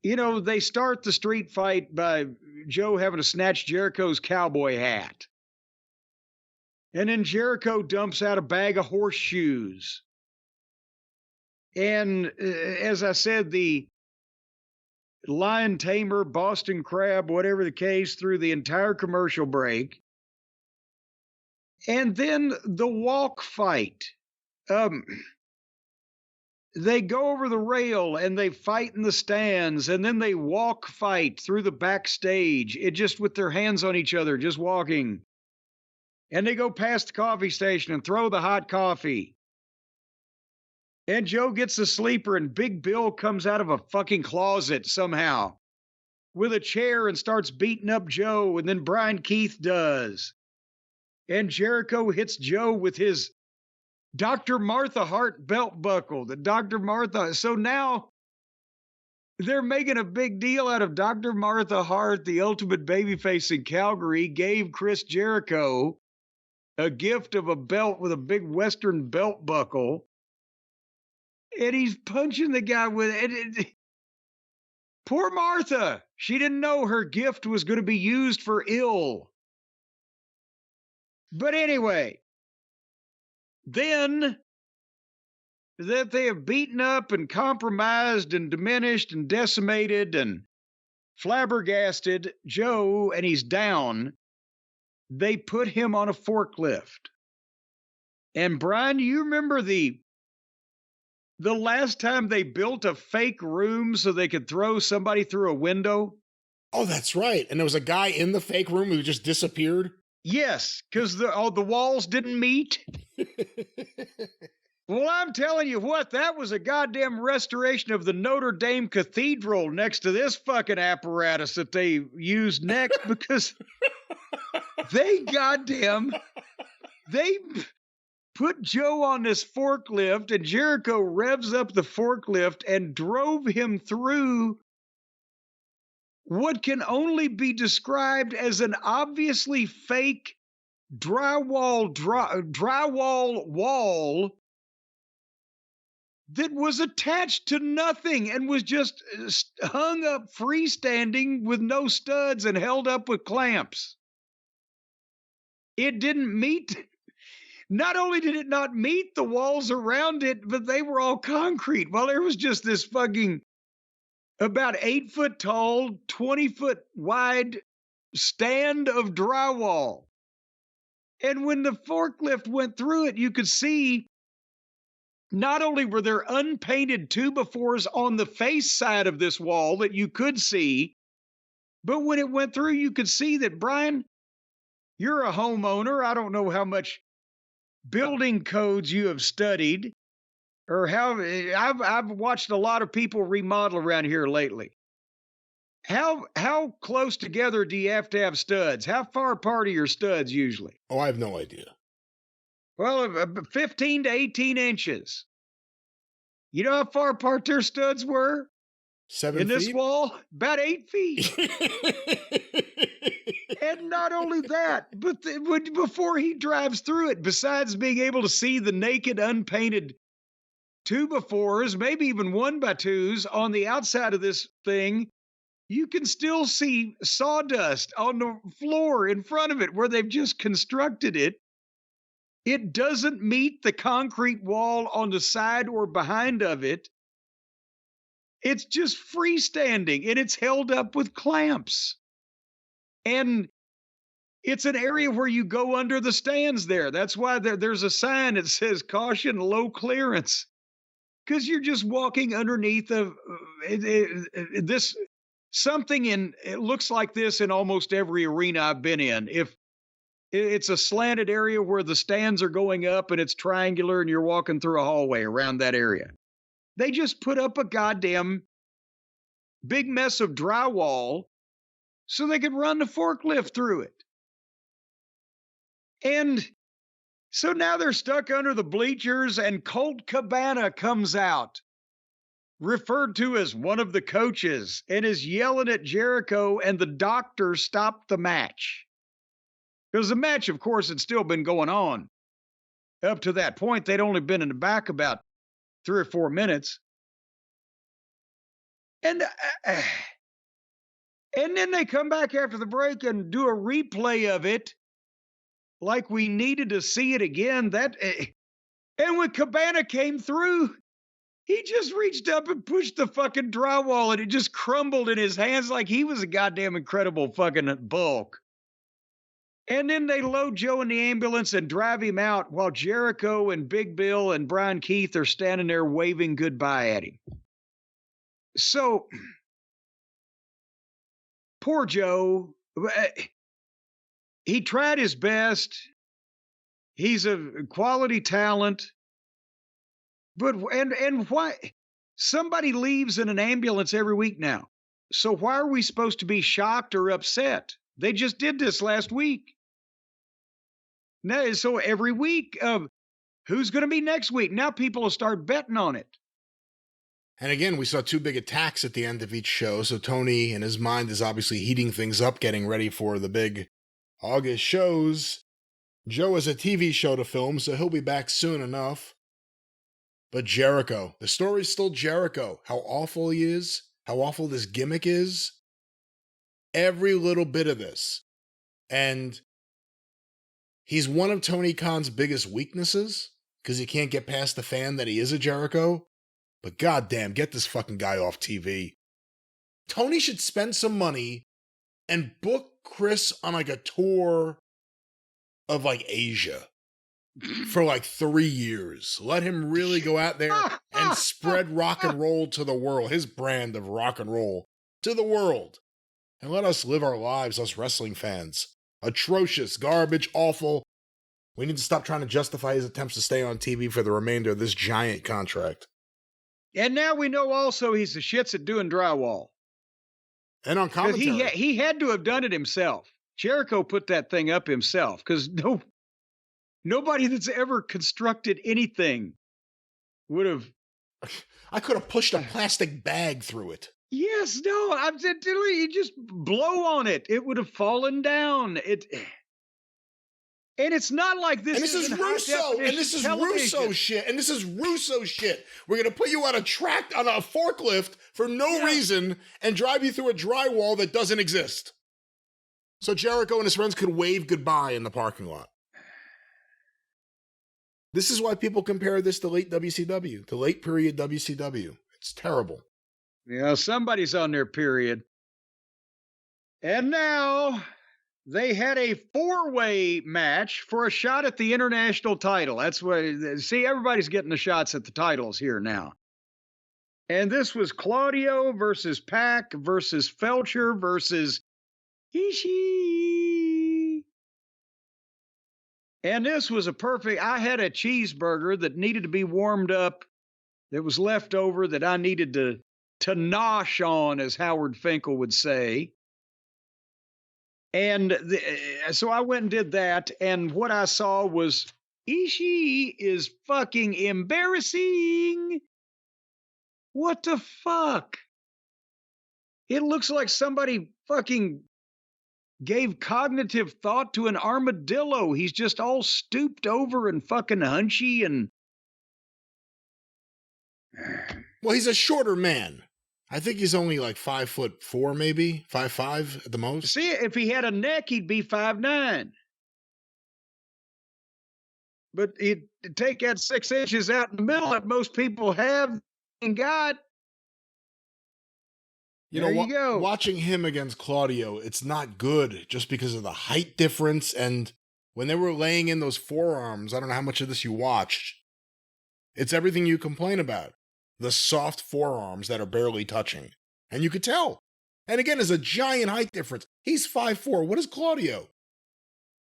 they start the street fight by Joe having to snatch Jericho's cowboy hat. And then Jericho dumps out a bag of horseshoes. And as I said, the lion tamer, Boston crab, whatever the case, through the entire commercial break. And then the walk fight. They go over the rail and they fight in the stands, and then they walk fight through the backstage, just with their hands on each other, just walking. And they go past the coffee station and throw the hot coffee. And Joe gets a sleeper, and Big Bill comes out of a fucking closet somehow with a chair and starts beating up Joe, and then Brian Keith does. And Jericho hits Joe with his Dr. Martha Hart belt buckle, the Dr. Martha. So now they're making a big deal out of Dr. Martha Hart, the ultimate babyface in Calgary, gave Chris Jericho a gift of a belt with a big Western belt buckle. And he's punching the guy with it. Poor Martha. She didn't know her gift was going to be used for ill. But anyway, then that they have beaten up and compromised and diminished and decimated and flabbergasted Joe, and he's down, they put him on a forklift. And Brian, you remember the last time they built a fake room so they could throw somebody through a window? Oh, that's right. And there was a guy in the fake room who just disappeared? Yes, because the walls didn't meet. Well, I'm telling you what, that was a goddamn restoration of the Notre Dame Cathedral next to this fucking apparatus that they used next because they put Joe on this forklift and Jericho revs up the forklift and drove him through what can only be described as an obviously fake drywall wall that was attached to nothing and was just hung up freestanding with no studs and held up with clamps. It didn't meet, not only did it not meet the walls around it, but they were all concrete. Well, there was just this fucking about 8 foot tall, 20 foot wide stand of drywall. And when the forklift went through it, you could see not only were there unpainted 2x4s on the face side of this wall that you could see, but when it went through, you could see that, Brian, you're a homeowner. I don't know how much building codes you have studied or how I've watched a lot of people remodel around here lately. How close together do you have to have studs? How far apart are your studs usually? Oh, I have no idea. Well, 15 to 18 inches. You know how far apart their studs were? 7 in feet? this wall? About 8 feet. And not only that, but before he drives through it, besides being able to see the naked, unpainted 2x4s, maybe even 1x2s on the outside of this thing, you can still see sawdust on the floor in front of it where they've just constructed it. It doesn't meet the concrete wall on the side or behind of it. It's just freestanding and it's held up with clamps. And it's an area where you go under the stands there. That's why there's a sign that says caution, low clearance. Because you're just walking underneath this something it looks like this in almost every arena I've been in. If it's a slanted area where the stands are going up and it's triangular and you're walking through a hallway around that area. They just put up a goddamn big mess of drywall so they could run the forklift through it. And so now they're stuck under the bleachers and Colt Cabana comes out, referred to as one of the coaches, and is yelling at Jericho, and the doctor stopped the match. Because the match, of course, had still been going on. Up to that point, they'd only been in the back about 3 or 4 minutes. And then they come back after the break and do a replay of it like we needed to see it again. And when Cabana came through, he just reached up and pushed the fucking drywall and it just crumbled in his hands like he was a goddamn incredible fucking bulk. And then they load Joe in the ambulance and drive him out while Jericho and Big Bill and Brian Keith are standing there waving goodbye at him. So, poor Joe, he tried his best. He's a quality talent. But, and why? Somebody leaves in an ambulance every week now. So why are we supposed to be shocked or upset? They just did this last week. Now, so every week, who's going to be next week? Now people will start betting on it. And again, we saw 2 big attacks at the end of each show, so Tony, in his mind, is obviously heating things up, getting ready for the big August shows. Joe has a TV show to film, so he'll be back soon enough. But Jericho, the story's still Jericho. How awful he is, how awful this gimmick is. Every little bit of this. And he's one of Tony Khan's biggest weaknesses, because he can't get past the fan that he is a Jericho. But goddamn, get this fucking guy off TV. Tony should spend some money and book Chris on like a tour of like Asia for like 3 years. Let him really go out there and spread rock and roll to the world, his brand of rock and roll to the world. And let us live our lives, us wrestling fans. Atrocious, garbage, awful. We need to stop trying to justify his attempts to stay on TV for the remainder of this giant contract. And now we know also he's the shits at doing drywall. And on commentary. He had to have done it himself. Jericho put that thing up himself because nobody that's ever constructed anything would have. I could have pushed a plastic bag through it. Yes, no, I'm saying you just blow on it. It would have fallen down. And it's not like this. And this is Russo. And this is Russo shit. And this is Russo shit. We're going to put you on a forklift for no reason and drive you through a drywall that doesn't exist. So Jericho and his friends could wave goodbye in the parking lot. This is why people compare this to late WCW, to late period WCW. It's terrible. Yeah, somebody's on their period. And now they had a 4-way match for a shot at the international title. That's what, see, everybody's getting the shots at the titles here now. And this was Claudio versus Pac versus Felcher versus Ishii. And this was I had a cheeseburger that needed to be warmed up that was left over that I needed to nosh on, as Howard Finkel would say. And so I went and did that, and what I saw was Ishii is fucking embarrassing. What the fuck? It looks like somebody fucking gave cognitive thought to an armadillo. He's just all stooped over and fucking hunchy and... Well, he's a shorter man. I think he's only like 5'4", maybe 5'5" at the most. See, if he had a neck, he'd be 5'9". But he'd take that 6 inches out in the middle that most people have and got. You know, watching him against Claudio, it's not good just because of the height difference. And when they were laying in those forearms, I don't know how much of this you watched. It's everything you complain about. The soft forearms that are barely touching. And you could tell. And again, there's a giant height difference. He's 5'4". What is Claudio?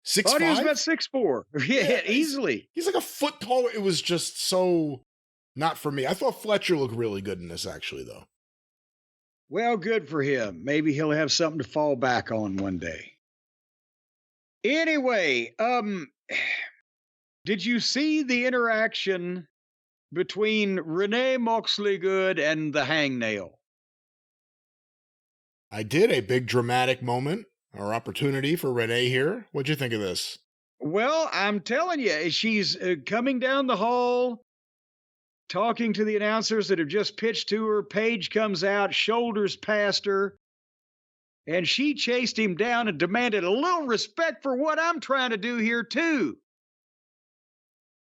6'5"? Claudio's about 6'4". Yeah, easily. He's like a foot taller. It was just so not for me. I thought Fletcher looked really good in this, actually, though. Well, good for him. Maybe he'll have something to fall back on one day. Anyway, did you see the interaction between Renee Moxley-Good and the Hangnail? I did. A big dramatic moment or opportunity for Renee here. What'd you think of this? Well, I'm telling you, she's coming down the hall, talking to the announcers that have just pitched to her. Paige comes out, shoulders past her, and she chased him down and demanded a little respect for what I'm trying to do here, too.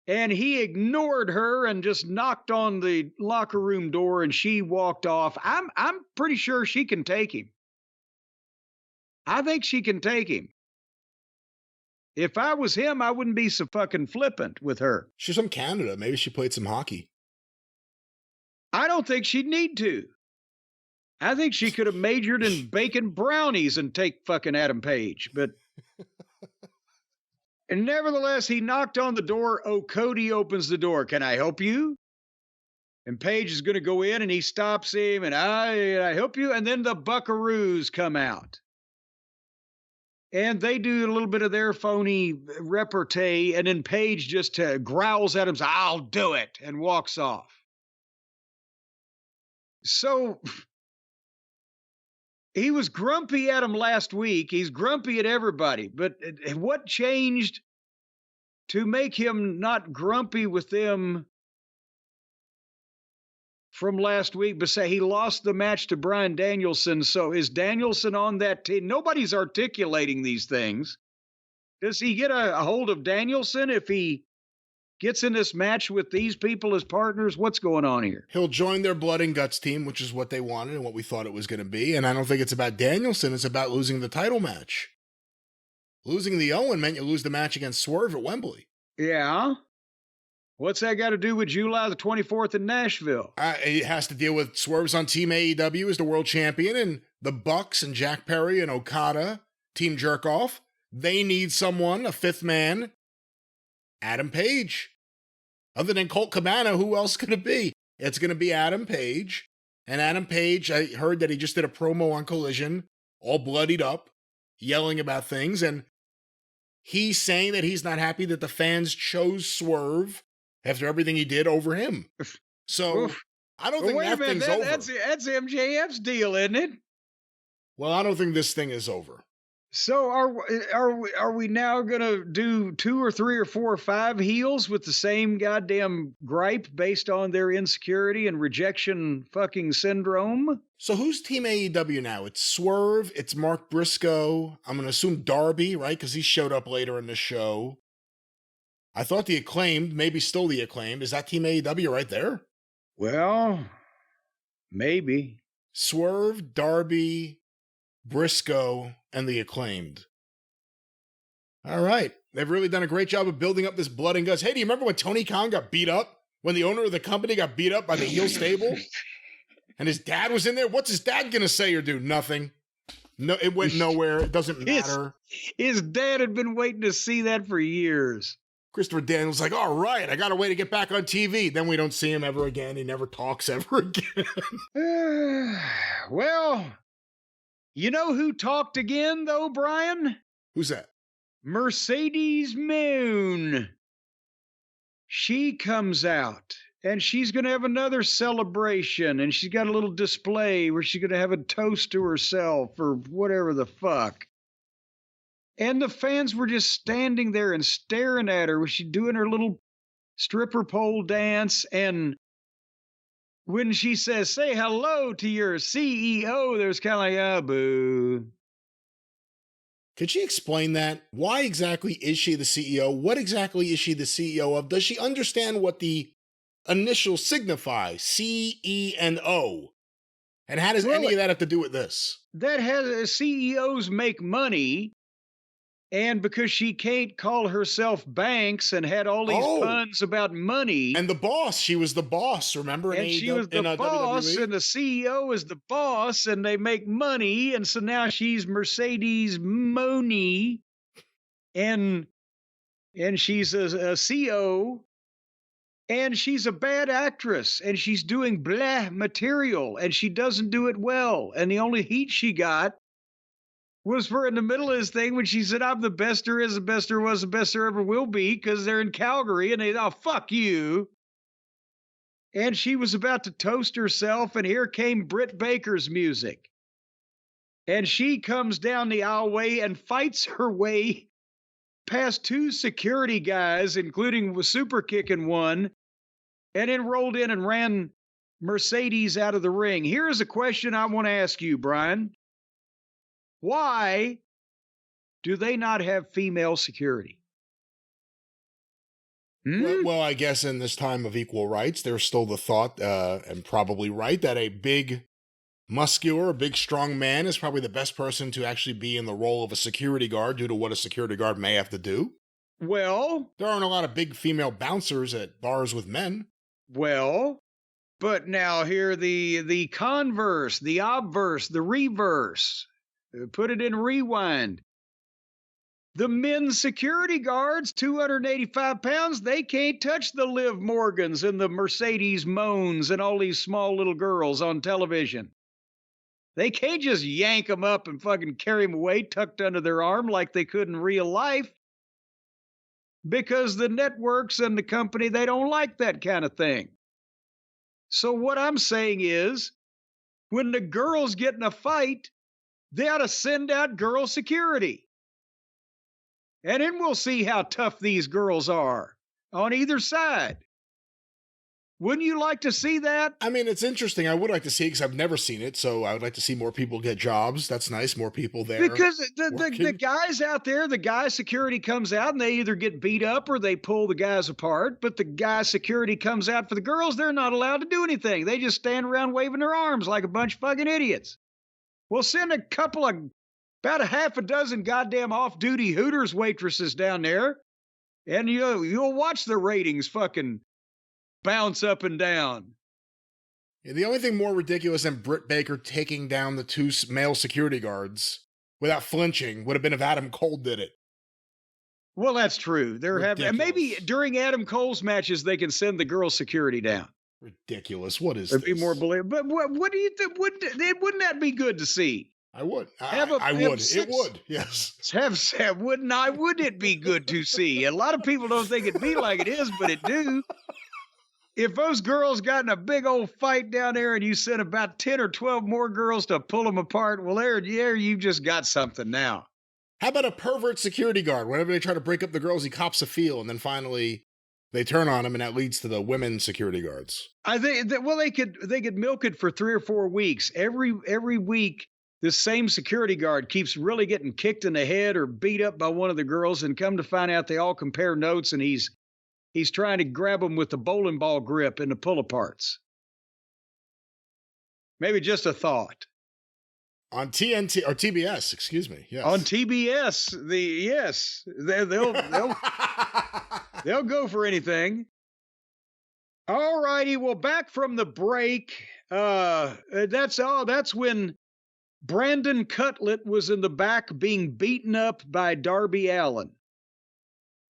And he ignored her and just knocked on the locker room door, and she walked off. I'm pretty sure she can take him. I think she can take him. If I was him, I wouldn't be so fucking flippant with her. She's from Canada. Maybe she played some hockey. I don't think she'd need to. I think she could have majored in baking brownies and take fucking Adam Page, but... And nevertheless, he knocked on the door. Oh, Cody opens the door. Can I help you? And Page is going to go in, and he stops him, and I help you. And then the Buckaroos come out. And they do a little bit of their phony repartee, and then Page just growls at him, says, I'll do it, and walks off. So... He was grumpy at him last week. He's grumpy at everybody. But what changed to make him not grumpy with them from last week? But say he lost the match to Bryan Danielson. So is Danielson on that team? Nobody's articulating these things. Does he get a hold of Danielson if he gets in this match with these people as partners? What's going on here? He'll join their blood and guts team, which is what they wanted and what we thought it was going to be. And I don't think it's about Danielson. It's about losing the title match. Losing the Owen meant you lose the match against Swerve at Wembley. Yeah. What's that got to do with July the 24th in Nashville? It has to deal with Swerve's on Team AEW as the world champion, and the Bucks and Jack Perry and Okada, Team Jerkoff. They need someone, a fifth man, Adam Page. Other than Colt Cabana, who else could it be? It's going to be Adam Page. And Adam Page, I heard that he just did a promo on Collision, all bloodied up, yelling about things. And he's saying that he's not happy that the fans chose Swerve after everything he did over him. So Oof. I don't think that thing's over. That's MJF's deal, isn't it? Well, I don't think this thing is over. So are we now gonna do 2 or 3 or 4 or 5 heels with the same goddamn gripe based on their insecurity and rejection fucking syndrome? So who's Team AEW now? It's Swerve, it's Mark Briscoe. I'm gonna assume Darby, right? Because he showed up later in the show. I thought the Acclaimed, maybe still the Acclaimed. Is that Team AEW right there? Well, maybe. Swerve, Darby, Briscoe, and the Acclaimed. All right. They've really done a great job of building up this blood and guts. Hey, do you remember when Tony Khan got beat up? When the owner of the company got beat up by the heel stable? And his dad was in there? What's his dad going to say or do? Nothing. No, it went nowhere. It doesn't matter. His dad had been waiting to see that for years. Christopher Daniels like, all right, I got a way to get back on TV. Then we don't see him ever again. He never talks ever again. Well, you know who talked again, though, Brian? Who's that? Mercedes Moon. She comes out, and she's going to have another celebration, and she's got a little display where she's going to have a toast to herself or whatever the fuck. And the fans were just standing there and staring at her. Was she doing her little stripper pole dance? And when she says, say hello to your CEO, there's kind of like, ah, boo. Could she explain that? Why exactly is she the CEO? What exactly is she the CEO of? Does she understand what the initials signify? C-E-N-O. And how does any of that have to do with this? That has CEOs make money. And because she can't call herself Banks and had all these puns about money. And the boss, she was the boss, remember? And she was the boss, WWE? And the CEO is the boss, and they make money. And so now she's Mercedes Money. And she's a CEO. And she's a bad actress. And she's doing blah material. And she doesn't do it well. And the only heat she got was for in the middle of this thing when she said, I'm the best there is, the best there was, the best there ever will be, because they're in Calgary, and they, oh, fuck you. And she was about to toast herself, and here came Britt Baker's music. And she comes down the aisleway and fights her way past 2 security guys, including super kicking one, and then rolled in and ran Mercedes out of the ring. Here's a question I want to ask you, Brian. Why do they not have female security? Well, I guess in this time of equal rights, there's still the thought, and probably right, that a big, muscular, big, strong man is probably the best person to actually be in the role of a security guard due to what a security guard may have to do. Well, there aren't a lot of big female bouncers at bars with men. Well, but now here the converse, the obverse, the reverse. Put it in rewind. The men's security guards, 285 pounds, they can't touch the Liv Morgans and the Mercedes Moans and all these small little girls on television. They can't just yank them up and fucking carry them away tucked under their arm like they could in real life. Because the networks and the company, they don't like that kind of thing. So what I'm saying is, when the girls get in a fight, they ought to send out girl security. And then we'll see how tough these girls are on either side. Wouldn't you like to see that? I mean, it's interesting. I would like to see it because I've never seen it. So I would like to see more people get jobs. That's nice. More people there. Because the guys out there, the guy security comes out and they either get beat up or they pull the guys apart. But the guy security comes out for the girls. They're not allowed to do anything. They just stand around waving their arms like a bunch of fucking idiots. We'll send about a half a dozen goddamn off-duty Hooters waitresses down there, and you'll watch the ratings fucking bounce up and down. Yeah, the only thing more ridiculous than Britt Baker taking down the 2 male security guards without flinching would have been if Adam Cole did it. Well, that's true. They're having, and maybe Ridiculous. during Adam Cole's matches, they can send the girl security down. Ridiculous. What is It'd this? be more believable. But what do you think? Wouldn't that be good to see? I would. Have I have would. It would. Yes. Wouldn't it be good to see? A lot of people don't think it'd be like it is, but it do. If those girls got in a big old fight down there and you sent about 10 or 12 more girls to pull them apart, well, there, you just got something now. How about a pervert security guard? Whenever they try to break up the girls, he cops a feel, and then finally they turn on him, and that leads to the women security guards. I think that, well, they could milk it for 3 or 4 weeks. Every week, this same security guard keeps really getting kicked in the head or beat up by one of the girls, and come to find out they all compare notes, and he's trying to grab them with the bowling ball grip in the pull-aparts. Maybe just a thought. On TNT or TBS, excuse me. Yes. On TBS, they'll go for anything. All righty, well, back from the break. That's when Brandon Cutlet was in the back being beaten up by Darby Allin.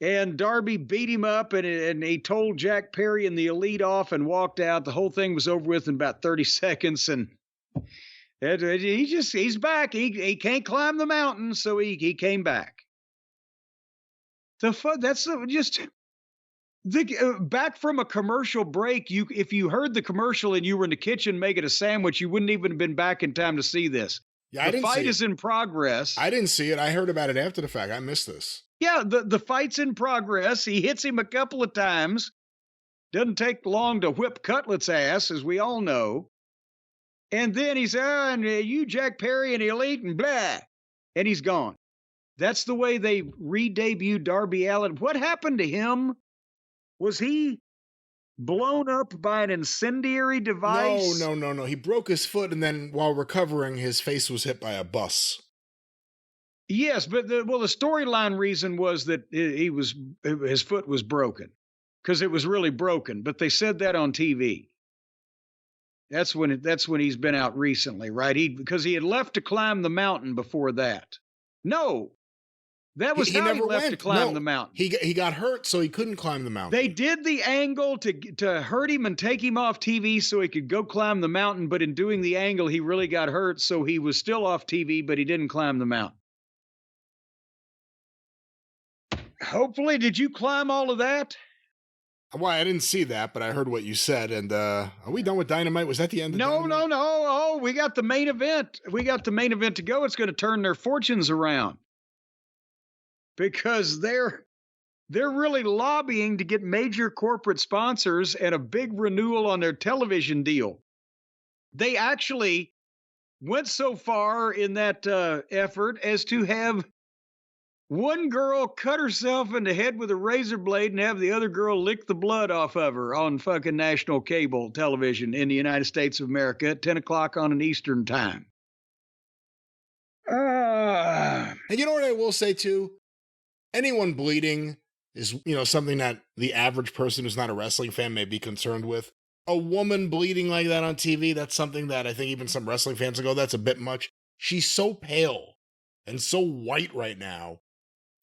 And Darby beat him up, and he told Jack Perry and the Elite off and walked out. The whole thing was over with in about 30 seconds, and he's back. He can't climb the mountain, so he came back. Back from a commercial break. If you heard the commercial and you were in the kitchen making a sandwich, you wouldn't even have been back in time to see this. Yeah, the fight is in progress. I didn't see it. I heard about it after the fact. I missed this. Yeah, the fight's in progress. He hits him a couple of times. Doesn't take long to whip Cutlet's ass, as we all know. And then he's, and you, Jack Perry, and the Elite, and blah. And he's gone. That's the way they re-debuted Darby Allin. What happened to him? Was he blown up by an incendiary device? No. He broke his foot, and then while recovering, his face was hit by a bus. Yes, but the storyline reason was that his foot was broken because it was really broken. But they said that on TV. That's when he's been out recently, right? Because he had left to climb the mountain before that. No, that was how he left to climb the mountain. He got hurt, so he couldn't climb the mountain. They did the angle to hurt him and take him off TV so he could go climb the mountain. But in doing the angle, he really got hurt, so he was still off TV, but he didn't climb the mountain. Hopefully, did you climb all of that? Well, I didn't see that, but I heard what you said. And are we done with Dynamite? Was that the end of Dynamite? No. Oh, we got the main event. We got the main event to go. It's going to turn their fortunes around because they're really lobbying to get major corporate sponsors and a big renewal on their television deal. They actually went so far in that effort as to have one girl cut herself in the head with a razor blade and have the other girl lick the blood off of her on fucking national cable television in the United States of America at 10 o'clock on an Eastern time. And you know what I will say too? Anyone bleeding is, something that the average person who's not a wrestling fan may be concerned with. A woman bleeding like that on TV, that's something that I think even some wrestling fans will go, that's a bit much. She's so pale and so white right now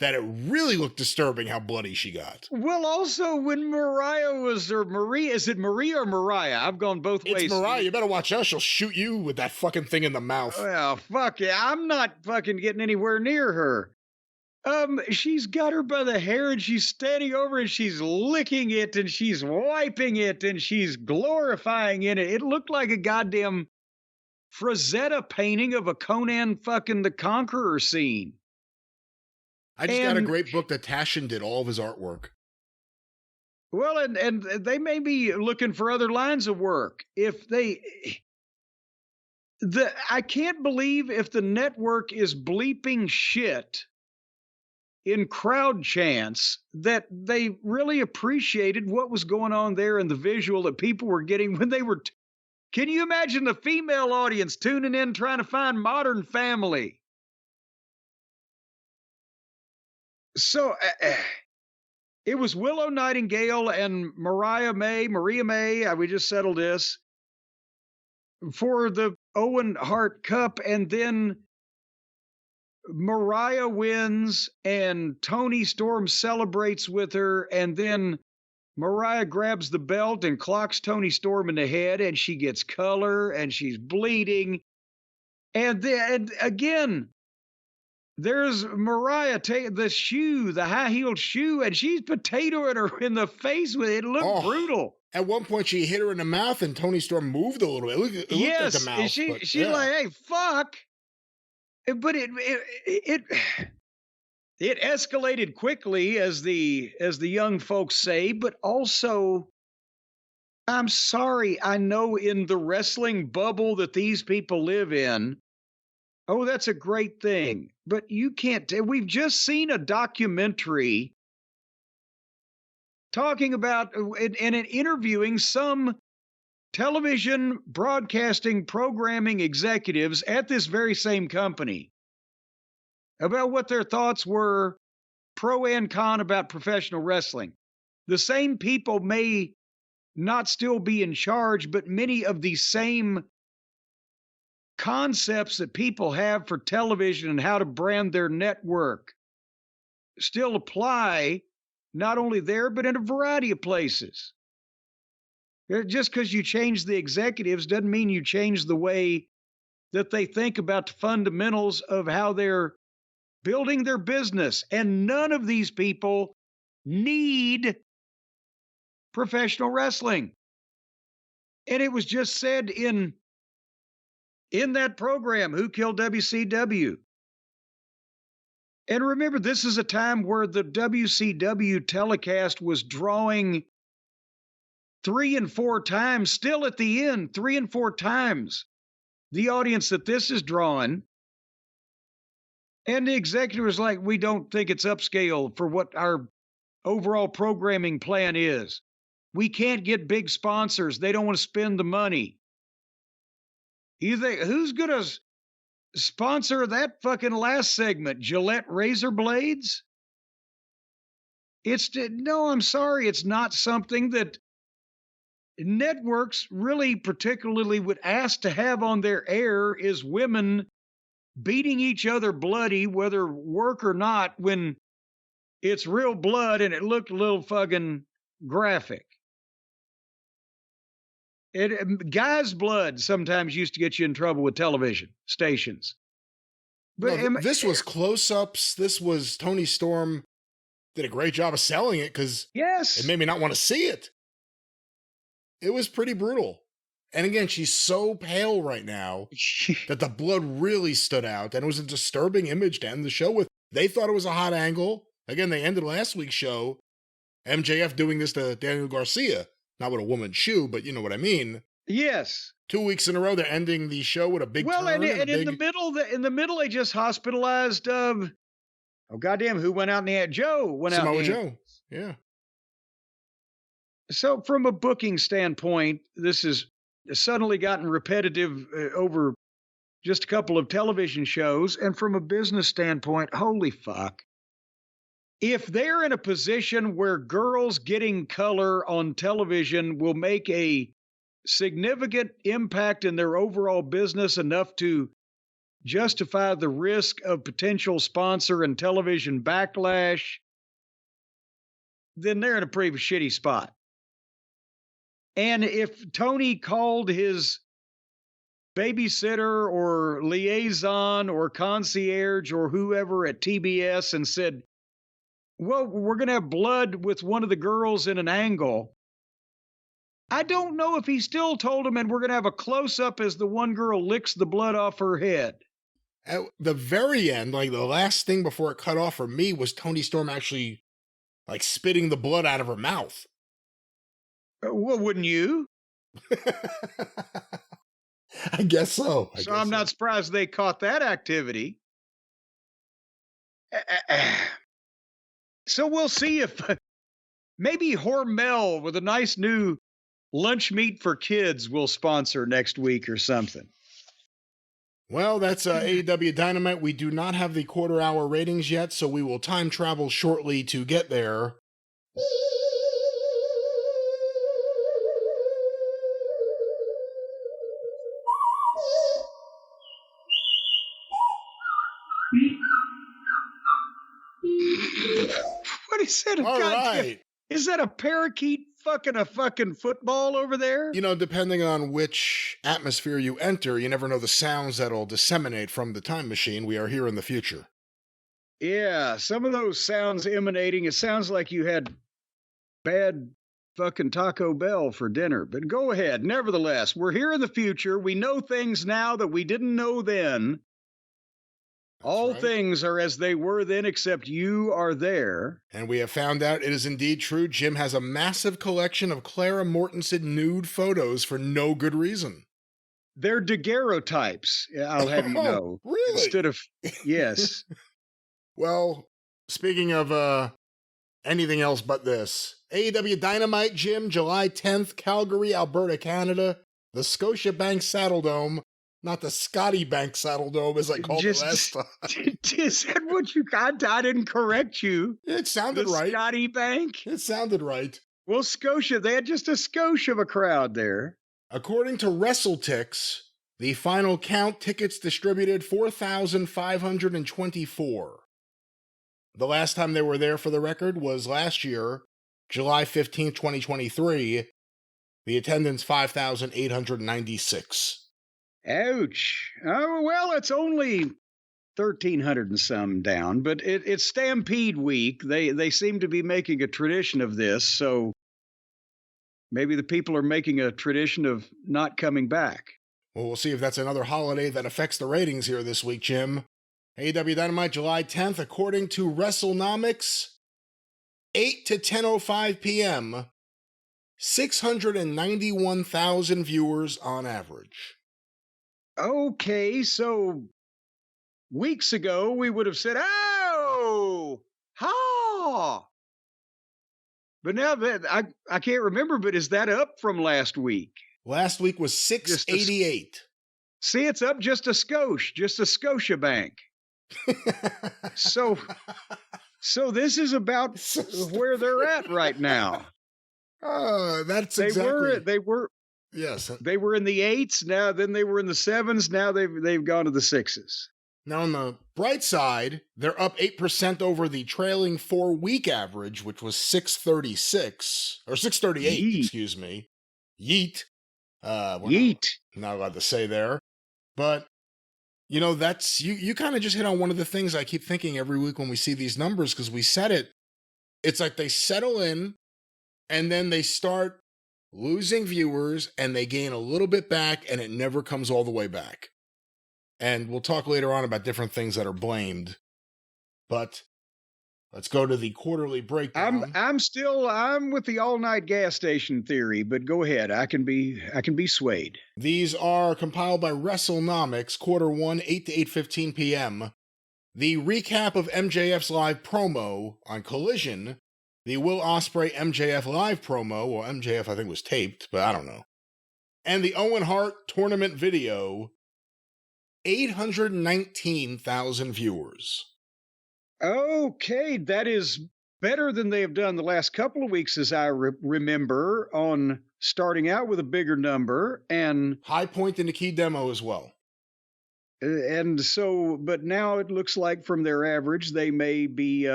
that it really looked disturbing how bloody she got. Well, also when is it Maria or Mariah? I've gone both ways. It's Mariah. You better watch out. She'll shoot you with that fucking thing in the mouth. Well, fuck yeah. I'm not fucking getting anywhere near her. She's got her by the hair and she's standing over and she's licking it and she's wiping it and she's glorifying it. It looked like a goddamn Frazetta painting of a Conan fucking the Conqueror scene. I just got a great book that Tashin did all of his artwork. Well, and they may be looking for other lines of work. I can't believe if the network is bleeping shit in crowd chants that they really appreciated what was going on there and the visual that people were getting when they were. Can you imagine the female audience tuning in trying to find Modern Family? So it was Willow Nightingale and Maria May. We just settled this for the Owen Hart Cup. And then Mariah wins and Toni Storm celebrates with her, and then Mariah grabs the belt and clocks Toni Storm in the head, and she gets color and she's bleeding. And then again, there's Mariah taking the shoe, the high-heeled shoe, and she's potatoing her in the face with it. It looked brutal. At one point, she hit her in the mouth, and Toni Storm moved a little bit. It looked like the mouth. She's like, "Hey, fuck!" But it escalated quickly, as the young folks say. But also, I'm sorry, I know in the wrestling bubble that these people live in, oh, that's a great thing. But you can't. We've just seen a documentary talking about and interviewing some television broadcasting programming executives at this very same company about what their thoughts were, pro and con, about professional wrestling. The same people may not still be in charge, but many of the same concepts that people have for television and how to brand their network still apply, not only there, but in a variety of places. Just because you change the executives doesn't mean you change the way that they think about the fundamentals of how they're building their business. And none of these people need professional wrestling. And it was just said in that program, Who Killed WCW? And remember, this is a time where the WCW telecast was drawing 3 and 4 times, still at the end, 3 and 4 times the audience that this is drawing. And the executive was like, we don't think it's upscale for what our overall programming plan is. We can't get big sponsors. They don't want to spend the money. You think, who's going to sponsor that fucking last segment? Gillette razor blades? No, I'm sorry. It's not something that networks really particularly would ask to have on their air, is women beating each other bloody, whether work or not, when it's real blood and it looked a little fucking graphic. Guys' blood sometimes used to get you in trouble with television stations. But no, this was close-ups. This was Toni Storm did a great job of selling it, because it made me not want to see it. It was pretty brutal. And again, she's so pale right now that the blood really stood out. And it was a disturbing image to end the show with. They thought it was a hot angle. Again, they ended last week's show, MJF doing this to Daniel Garcia. Not with a woman's shoe, but you know what I mean. Yes. 2 weeks in a row, they're ending the show with a big turn. And in the middle, they just hospitalized, oh, goddamn, who went out in the Joe went Samoa out. Joe. Yeah. So from a booking standpoint, this has suddenly gotten repetitive over just a couple of television shows. And from a business standpoint, holy fuck. If they're in a position where girls getting color on television will make a significant impact in their overall business, enough to justify the risk of potential sponsor and television backlash, then they're in a pretty shitty spot. And if Tony called his babysitter or liaison or concierge or whoever at TBS and said, well, we're going to have blood with one of the girls in an angle, I don't know if he still told him, and we're going to have a close-up as the one girl licks the blood off her head. At the very end, like the last thing before it cut off for me, was Toni Storm actually like spitting the blood out of her mouth. Well, wouldn't you? I guess so. I'm not surprised they caught that activity. So we'll see if maybe Hormel with a nice new lunch meat for kids will sponsor next week or something. Well, that's AEW Dynamite. We do not have the quarter-hour ratings yet, so we will time travel shortly to get there. Is that a All goddamn, right. is that a parakeet fucking a fucking football over there? You know, depending on which atmosphere you enter, you never know the sounds that'll disseminate from the time machine. We are here in the future. Yeah, some of those sounds emanating, it sounds like you had bad fucking Taco Bell for dinner. But go ahead. Nevertheless, we're here in the future. We know things now that we didn't know then. All right. things are as they were then, except you are there. And we have found out it is indeed true. Jim has a massive collection of Clara Mortensen nude photos for no good reason. They're daguerreotypes, I'll have you know. Really? Instead of, yes. Well, speaking of anything else but this, AEW Dynamite, Jim, July 10th, Calgary, Alberta, Canada, the Scotiabank Saddledome, not the Scotty Bank Saddledome as I called it last time. Is that what you got? I didn't correct you. It sounded the right. Scotty Bank? It sounded right. Well, Scotia, they had just a skosh of a crowd there. According to WrestleTix, the final count tickets distributed 4,524. The last time they were there, for the record, was last year, July 15th, 2023. The attendance, 5,896. Ouch. Oh, well, it's only 1,300 and some down, but it's Stampede week. They seem to be making a tradition of this, so maybe the people are making a tradition of not coming back. Well, we'll see if that's another holiday that affects the ratings here this week, Jim. AEW Dynamite, July 10th, according to WrestleNomics, 8 to 10:05 p.m., 691,000 viewers on average. Okay, so weeks ago we would have said, "Oh, ha!" But now that I can't remember, but is that up from last week? Last week was 688. See, it's up just a skosh, just a Scotiabank. So this is about where they're at right now. That's They exactly. were Yes. they were in the 8s. Now then they were in the 7s. Now they've gone to the 6s. Now, on the bright side, they're up 8% over the trailing 4-week average, which was 636, or 638, Yeet. excuse me. Yeet. Yeet. Not allowed to say there. But, you know, that's, you kind of just hit on one of the things I keep thinking every week when we see these numbers, because we said it. It's like they settle in, and then they start losing viewers, and they gain a little bit back, and it never comes all the way back. And we'll talk later on about different things that are blamed. But let's go to the quarterly breakdown. I'm with the all-night gas station theory, but go ahead. I can be swayed. These are compiled by WrestleNomics, quarter 1, 8 to 8:15 p.m. The recap of MJF's live promo on Collision, the Will Osprey MJF live promo, well, MJF I think was taped, but I don't know. And the Owen Hart tournament video, 819,000 viewers. Okay, that is better than they have done the last couple of weeks, as I remember, on starting out with a bigger number. And High point in the key demo as well. And so, but now it looks like from their average, they may be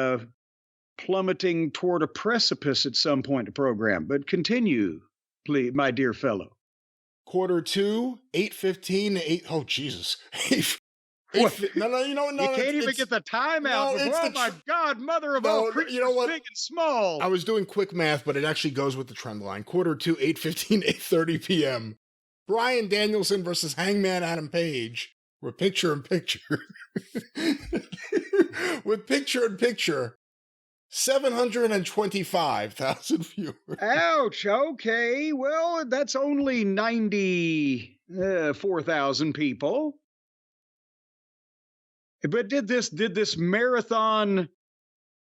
plummeting toward a precipice at some point in the program. But continue, please, my dear fellow. Quarter 2, 8:15 to 8. Oh, Jesus. No, you know what? No, you can't even get the time out. No, Oh, my God, mother of all creatures, you know what? big and small. I was doing quick math, but it actually goes with the trend line. Quarter 2, 8:15, 8:30 p.m. Bryan Danielson versus Hangman Adam Page with picture-in-picture. With picture-in-picture, 725,000 viewers. Ouch. Okay. Well, that's only 94,000 people. But did this marathon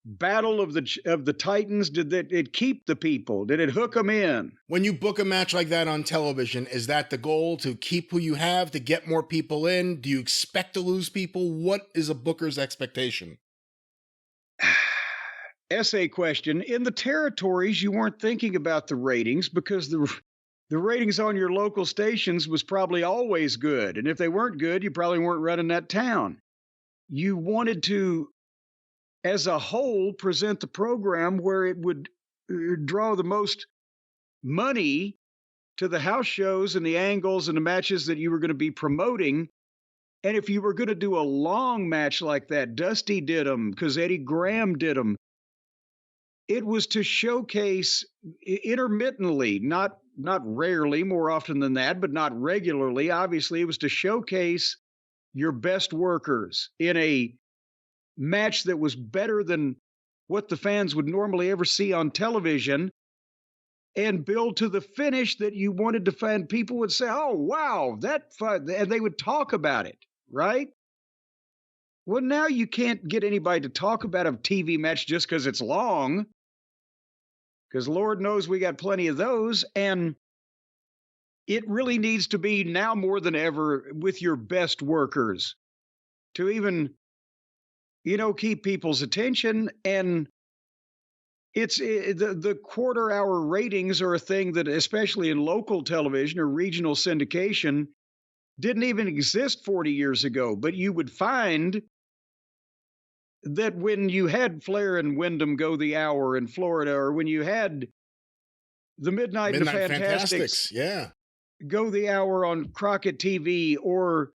battle of the Titans, did it keep the people? Did it hook them in? When you book a match like that on television, is that the goal, to keep who you have, to get more people in? Do you expect to lose people? What is a booker's expectation? Essay question. In the territories, you weren't thinking about the ratings because the ratings on your local stations was probably always good. And if they weren't good, you probably weren't running that town. You wanted to as a whole, present the program where it would draw the most money to the house shows and the angles and the matches that you were going to be promoting. And if you were going to do a long match like that, Dusty did them because Eddie Graham did them. It was to showcase intermittently, not rarely, more often than that, but not regularly. Obviously, it was to showcase your best workers in a match that was better than what the fans would normally ever see on television, and build to the finish that you wanted to find. People would say, oh, wow, that fun. And they would talk about it, right? Well, now you can't get anybody to talk about a TV match just because it's long, because Lord knows we got plenty of those. And it really needs to be now more than ever with your best workers to even, keep people's attention. And it's the quarter hour ratings are a thing that, especially in local television or regional syndication, didn't even exist 40 years ago. But you would find that when you had Flair and Wyndham go the hour in Florida, or when you had the Midnight and the Fantastics yeah, go the hour on Crockett TV, or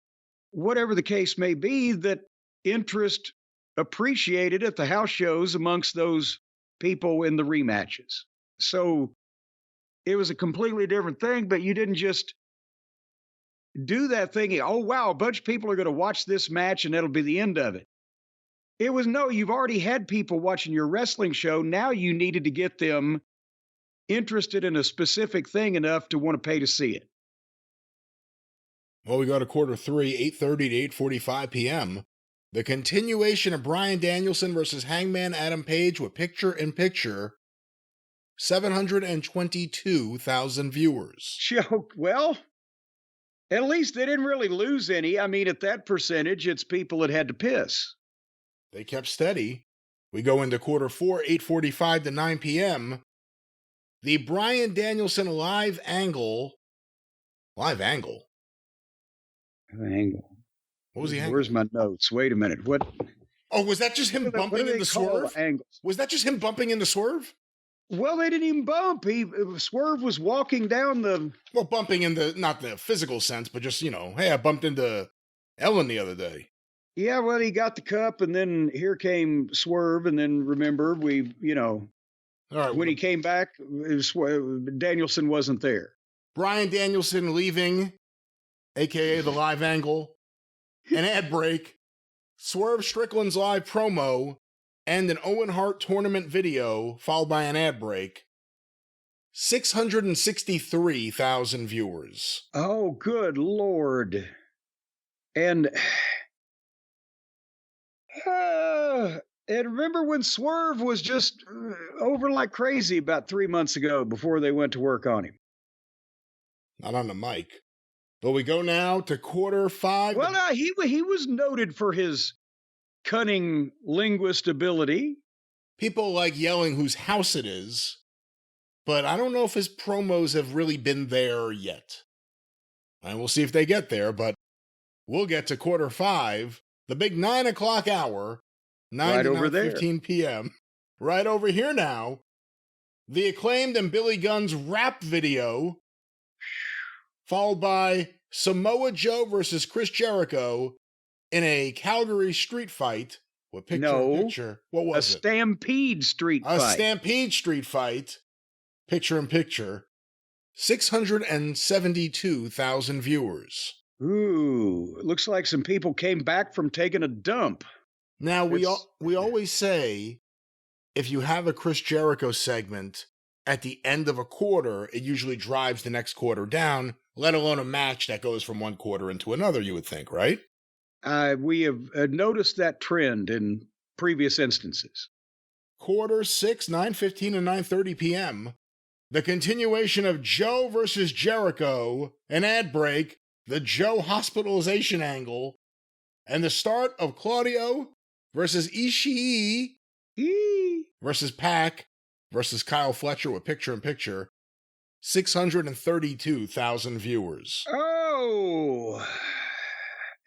whatever the case may be, that interest appreciated at the house shows amongst those people in the rematches. So it was a completely different thing, but you didn't just do that thing. Oh, wow, a bunch of people are going to watch this match and that'll be the end of it. It was, no, you've already had people watching your wrestling show. Now you needed to get them interested in a specific thing enough to want to pay to see it. Well, we go to quarter three, 8:30 to 8:45 p.m. The continuation of Bryan Danielson versus Hangman Adam Page with picture-in-picture, 722,000 viewers. Well, at least they didn't really lose any. I mean, at that percentage, it's people that had to piss. They kept steady. We go into quarter four, 8:45 to 9 p.m. The Bryan Danielson live angle. Live angle? Angle. What was the angle? Where's my notes? Wait a minute. What? Oh, was that just him bumping in the Swerve? Angles? Was that just him bumping in the Swerve? Well, they didn't even bump. Swerve was walking down the... Well, bumping in the, not the physical sense, but just, hey, I bumped into Ellen the other day. Yeah, well, he got the cup, and then here came Swerve, and then remember, all right, when he came back, Danielson wasn't there. Bryan Danielson leaving, a.k.a. the live angle, an ad break, Swerve Strickland's live promo, and an Owen Hart tournament video, followed by an ad break. 663,000 viewers. Oh, good Lord. And remember when Swerve was just over like crazy about 3 months ago before they went to work on him? Not on the mic. But we go now to quarter five. Well, no, he was noted for his cunning linguist ability. People like yelling whose house it is, but I don't know if his promos have really been there yet. And we'll see if they get there, but we'll get to quarter five, the big 9 o'clock hour, 9 to 9:15 p.m. Right over here now, the Acclaimed and Billy Gunn's rap video, followed by Samoa Joe versus Chris Jericho in a Calgary street fight with picture-in-picture. What was it? A Stampede street fight. A Stampede street fight, picture-in-picture. 672,000 viewers. Ooh, looks like some people came back from taking a dump. Now, we always say, if you have a Chris Jericho segment at the end of a quarter, it usually drives the next quarter down, let alone a match that goes from one quarter into another, you would think, right? We have noticed that trend in previous instances. Quarter 6, 9:15 and 9:30 p.m. The continuation of Joe versus Jericho, an ad break, the Joe hospitalization angle, and the start of Claudio versus Ishii versus Pac versus Kyle Fletcher with picture-in-picture. 632,000 viewers. Oh,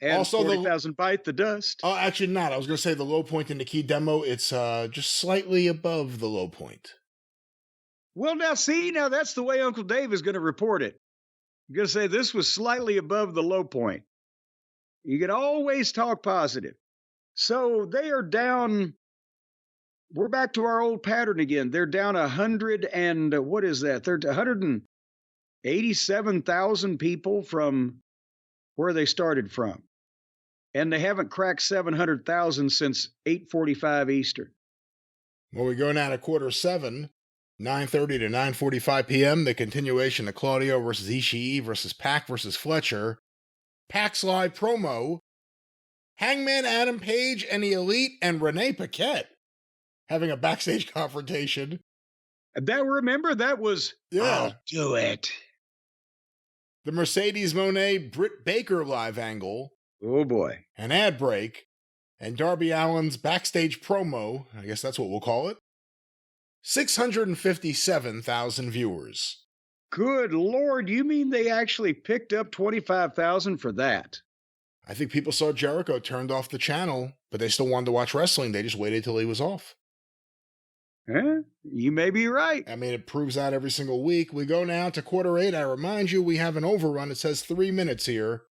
And Also, 40,000 bite the dust. Oh, actually not. I was going to say the low point in the key demo, it's just slightly above the low point. Well, now that's the way Uncle Dave is going to report it. You're going to say this was slightly above the low point. You can always talk positive. So they are down. We're back to our old pattern again. They're down 100 and what is that? They're 187,000 people from where they started from. And they haven't cracked 700,000 since 8:45 Eastern. Well, we go now to quarter 7, 9:30 to 9:45 p.m. The continuation of Claudio versus Ishii versus Pac versus Fletcher. Pac's live promo. Hangman Adam Page and the Elite and Renee Paquette having a backstage confrontation. Remember, that was, I'll do it. The Mercedes Moné Britt Baker live angle. Oh boy. An ad break. And Darby Allin's backstage promo, I guess that's what we'll call it. 657,000 viewers. Good Lord, you mean they actually picked up 25,000 for that? I think people saw Jericho turned off the channel, but they still wanted to watch wrestling. They just waited till he was off. You may be right. I mean, it proves that every single week. We go now to quarter 8. I remind you, we have an overrun. It says 3 minutes here.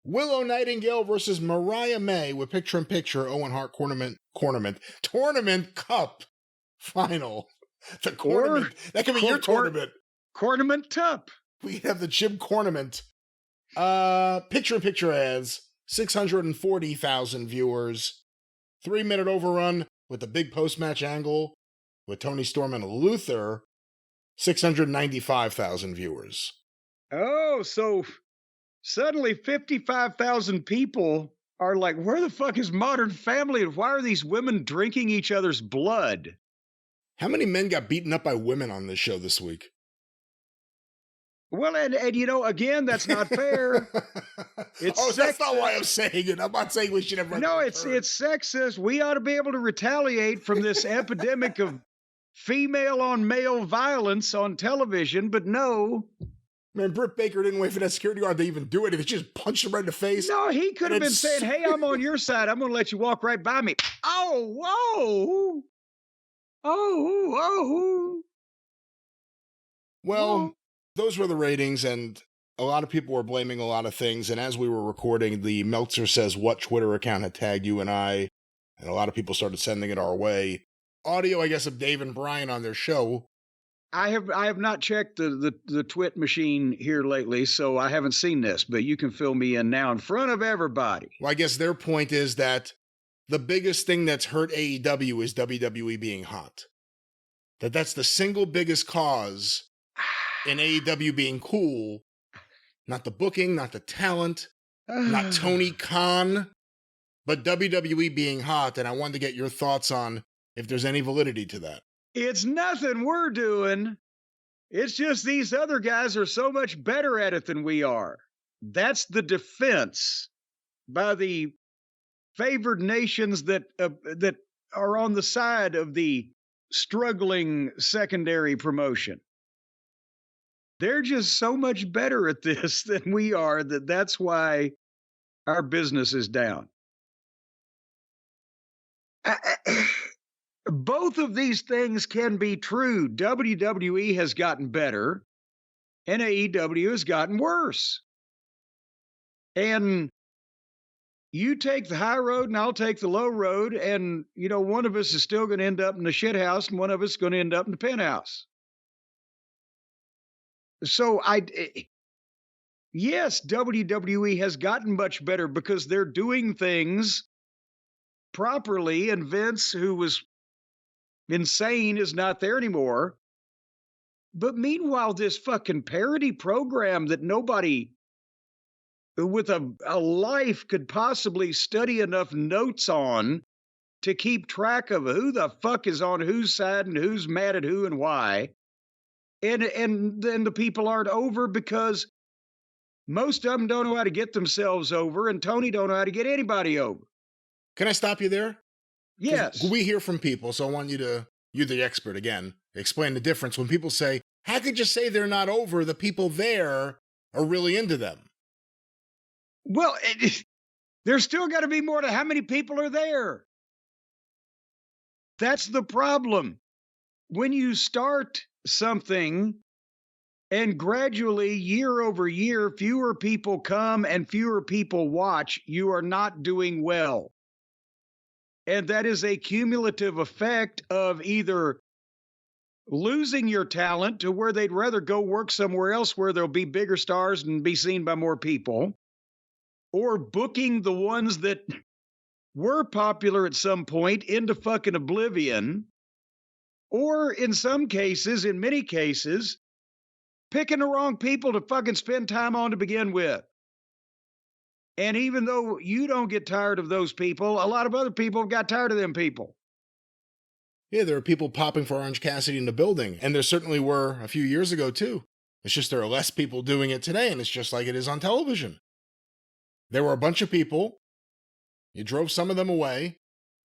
Willow Nightingale versus Mariah May with picture-in-picture Owen Hart Tournament Cup final. The tournament. That could be your tournament. Tournament Cup. We have the Jim Tournament. Picture-in-picture ads. 640,000 viewers. 3-minute overrun with the big post-match angle with Tony Storm and Luther. 695,000 viewers. Oh, so suddenly 55,000 people are like, where the fuck is Modern Family? And why are these women drinking each other's blood? How many men got beaten up by women on this show this week? Well, and again, that's not fair. That's not why I'm saying it. I'm not saying we should have. No, it's sexist. We ought to be able to retaliate from this epidemic of female on male violence on television, but no. Man, Britt Baker didn't wait for that security guard to even do it. He just punched him right in the face. No, he could have been saying, hey, I'm on your side. I'm going to let you walk right by me. Oh, whoa. Oh. Well, those were the ratings, and a lot of people were blaming a lot of things. And as we were recording, the Meltzer Says What Twitter account had tagged you and I, and a lot of people started sending it our way. Audio, I guess, of Dave and Brian on their show. I have not checked the twit machine here lately, so I haven't seen this, but you can fill me in now in front of everybody. Well, I guess their point is that the biggest thing that's hurt AEW is WWE being hot. That's the single biggest cause in AEW being cool. Not the booking, not the talent, not Tony Khan, but WWE being hot. And I wanted to get your thoughts on if there's any validity to that. It's nothing we're doing. It's just these other guys are so much better at it than we are. That's the defense by the favored nations that are on the side of the struggling secondary promotion. They're just so much better at this than we are that's why our business is down. Both of these things can be true. WWE has gotten better and AEW has gotten worse. And you take the high road and I'll take the low road. And, one of us is still going to end up in the shit house and one of us is going to end up in the penthouse. So yes, WWE has gotten much better because they're doing things properly. And Vince, who was insane, is not there anymore. But meanwhile, this fucking parody program that nobody with a life could possibly study enough notes on to keep track of who the fuck is on whose side and who's mad at who and why. And then the people aren't over because most of them don't know how to get themselves over, and Tony don't know how to get anybody over. Can I stop you there? Yes. We hear from people, so I want you're the expert again, explain the difference. When people say, how could you say they're not over? The people there are really into them. Well, there's still got to be more to how many people are there. That's the problem. When you start something and gradually, year over year, fewer people come and fewer people watch, you are not doing well. And that is a cumulative effect of either losing your talent to where they'd rather go work somewhere else where there'll be bigger stars and be seen by more people, or booking the ones that were popular at some point into fucking oblivion, or in some cases, in many cases, picking the wrong people to fucking spend time on to begin with. And even though you don't get tired of those people, a lot of other people have got tired of them people. Yeah, there are people popping for Orange Cassidy in the building, and there certainly were a few years ago, too. It's just there are less people doing it today, and it's just like it is on television. There were a bunch of people, you drove some of them away,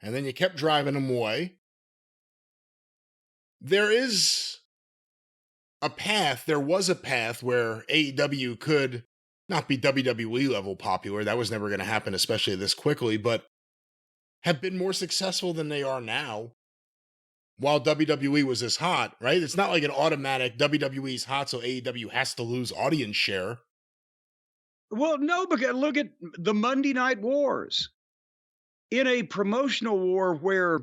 and then you kept driving them away. There was a path where AEW could not be WWE level popular. That was never going to happen, especially this quickly, but have been more successful than they are now. While WWE was this hot, right? It's not like an automatic WWE's hot, so AEW has to lose audience share. Well, no, because look at the Monday Night Wars. In a promotional war where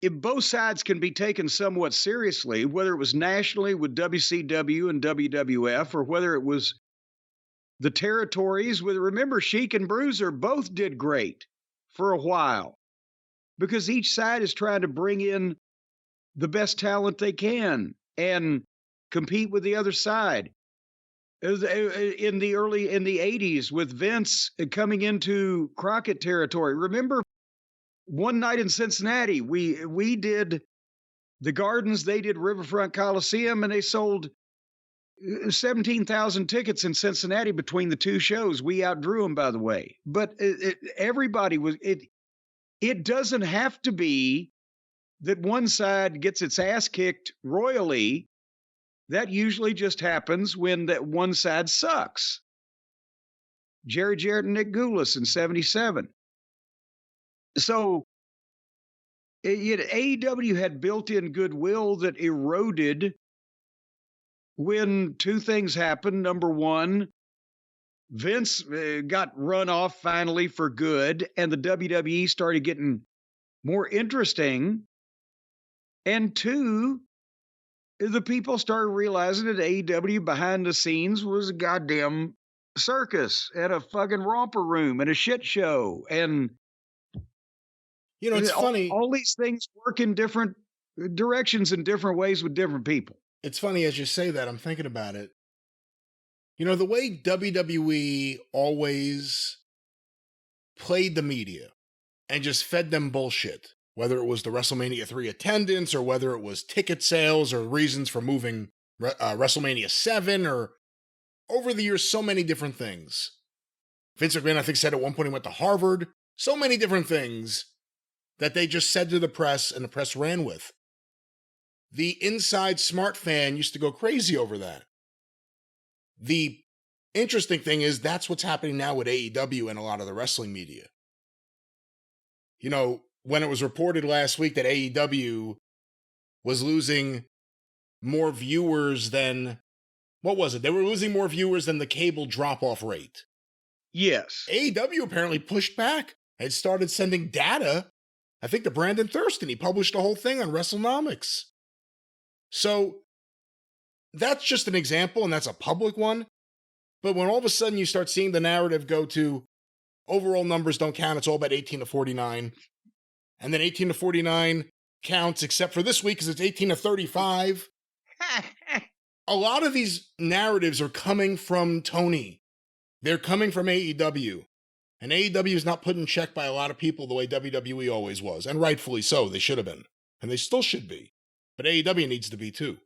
if both sides can be taken somewhat seriously, whether it was nationally with WCW and WWF, or whether it was the territories with, remember, Sheik and Bruiser both did great for a while because each side is trying to bring in the best talent they can and compete with the other side. In the 80s with Vince coming into Crockett territory. Remember one night in Cincinnati, we did the Gardens, they did Riverfront Coliseum, and they sold 17,000 tickets in Cincinnati between the two shows. We outdrew them, by the way. But everybody was, it doesn't have to be that one side gets its ass kicked royally. That usually just happens when that one side sucks. Jerry Jarrett and Nick Goulas in 77. So AEW had built-in goodwill that eroded when two things happened. Number one, Vince got run off finally for good, and the WWE started getting more interesting. And two, the people started realizing that AEW behind the scenes was a goddamn circus and a fucking romper room and a shit show. And you know, it's funny. All these things work in different directions in different ways with different people. It's funny as you say that, I'm thinking about it. You know, the way WWE always played the media and just fed them bullshit, whether it was the WrestleMania 3 attendance or whether it was ticket sales or reasons for moving WrestleMania 7 or over the years, so many different things. Vince McMahon, I think, said at one point he went to Harvard. So many different things that they just said to the press and the press ran with. The inside smart fan used to go crazy over that. The interesting thing is that's what's happening now with AEW and a lot of the wrestling media. You know, when it was reported last week that AEW was losing more viewers than, what was it? They were losing more viewers than the cable drop-off rate. Yes. AEW apparently pushed back and started sending data, I think, to Brandon Thurston. He published the whole thing on WrestleNomics. So that's just an example, and that's a public one. But when all of a sudden you start seeing the narrative go to overall numbers don't count, it's all about 18 to 49. And then 18 to 49 counts, except for this week because it's 18 to 35. A lot of these narratives are coming from Tony. They're coming from AEW. And AEW is not put in check by a lot of people the way WWE always was. And rightfully so, they should have been. And they still should be. But AEW needs to be too.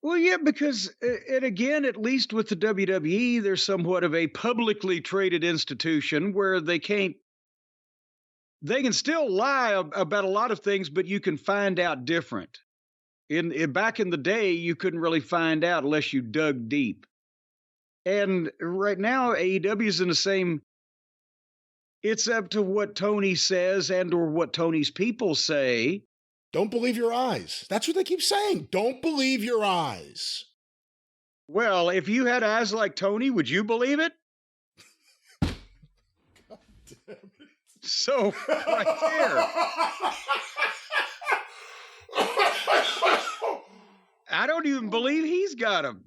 Well, yeah, because, and again, at least with the WWE, they're somewhat of a publicly traded institution where they can still lie about a lot of things, but you can find out different. Back in the day, you couldn't really find out unless you dug deep. And right now, AEW is in the same. It's up to what Tony says and or what Tony's people say. Don't believe your eyes. That's what they keep saying. Don't believe your eyes. Well, if you had eyes like Tony, would you believe it? God damn it. So, right there. I don't even believe he's got them.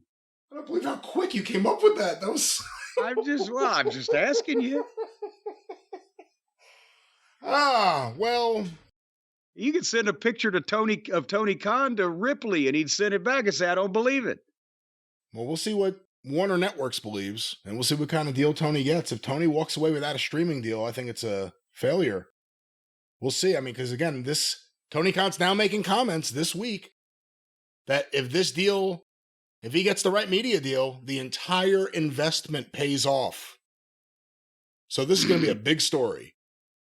I don't believe how quick you came up with that. That was. I'm just asking you. Well. You could send a picture to Tony Khan to Ripley, and he'd send it back and say, "I don't believe it." Well, we'll see what Warner Networks believes, and we'll see what kind of deal Tony gets. If Tony walks away without a streaming deal, I think it's a failure. We'll see. I mean, because again, Tony Khan's now making comments this week that if he gets the right media deal, the entire investment pays off. So this is going to be a big story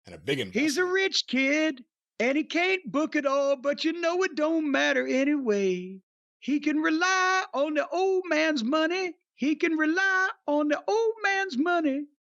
and a big investment. He's a rich kid, and he can't book it all, but you know it don't matter anyway. He can rely on the old man's money. He can rely on the old man's money.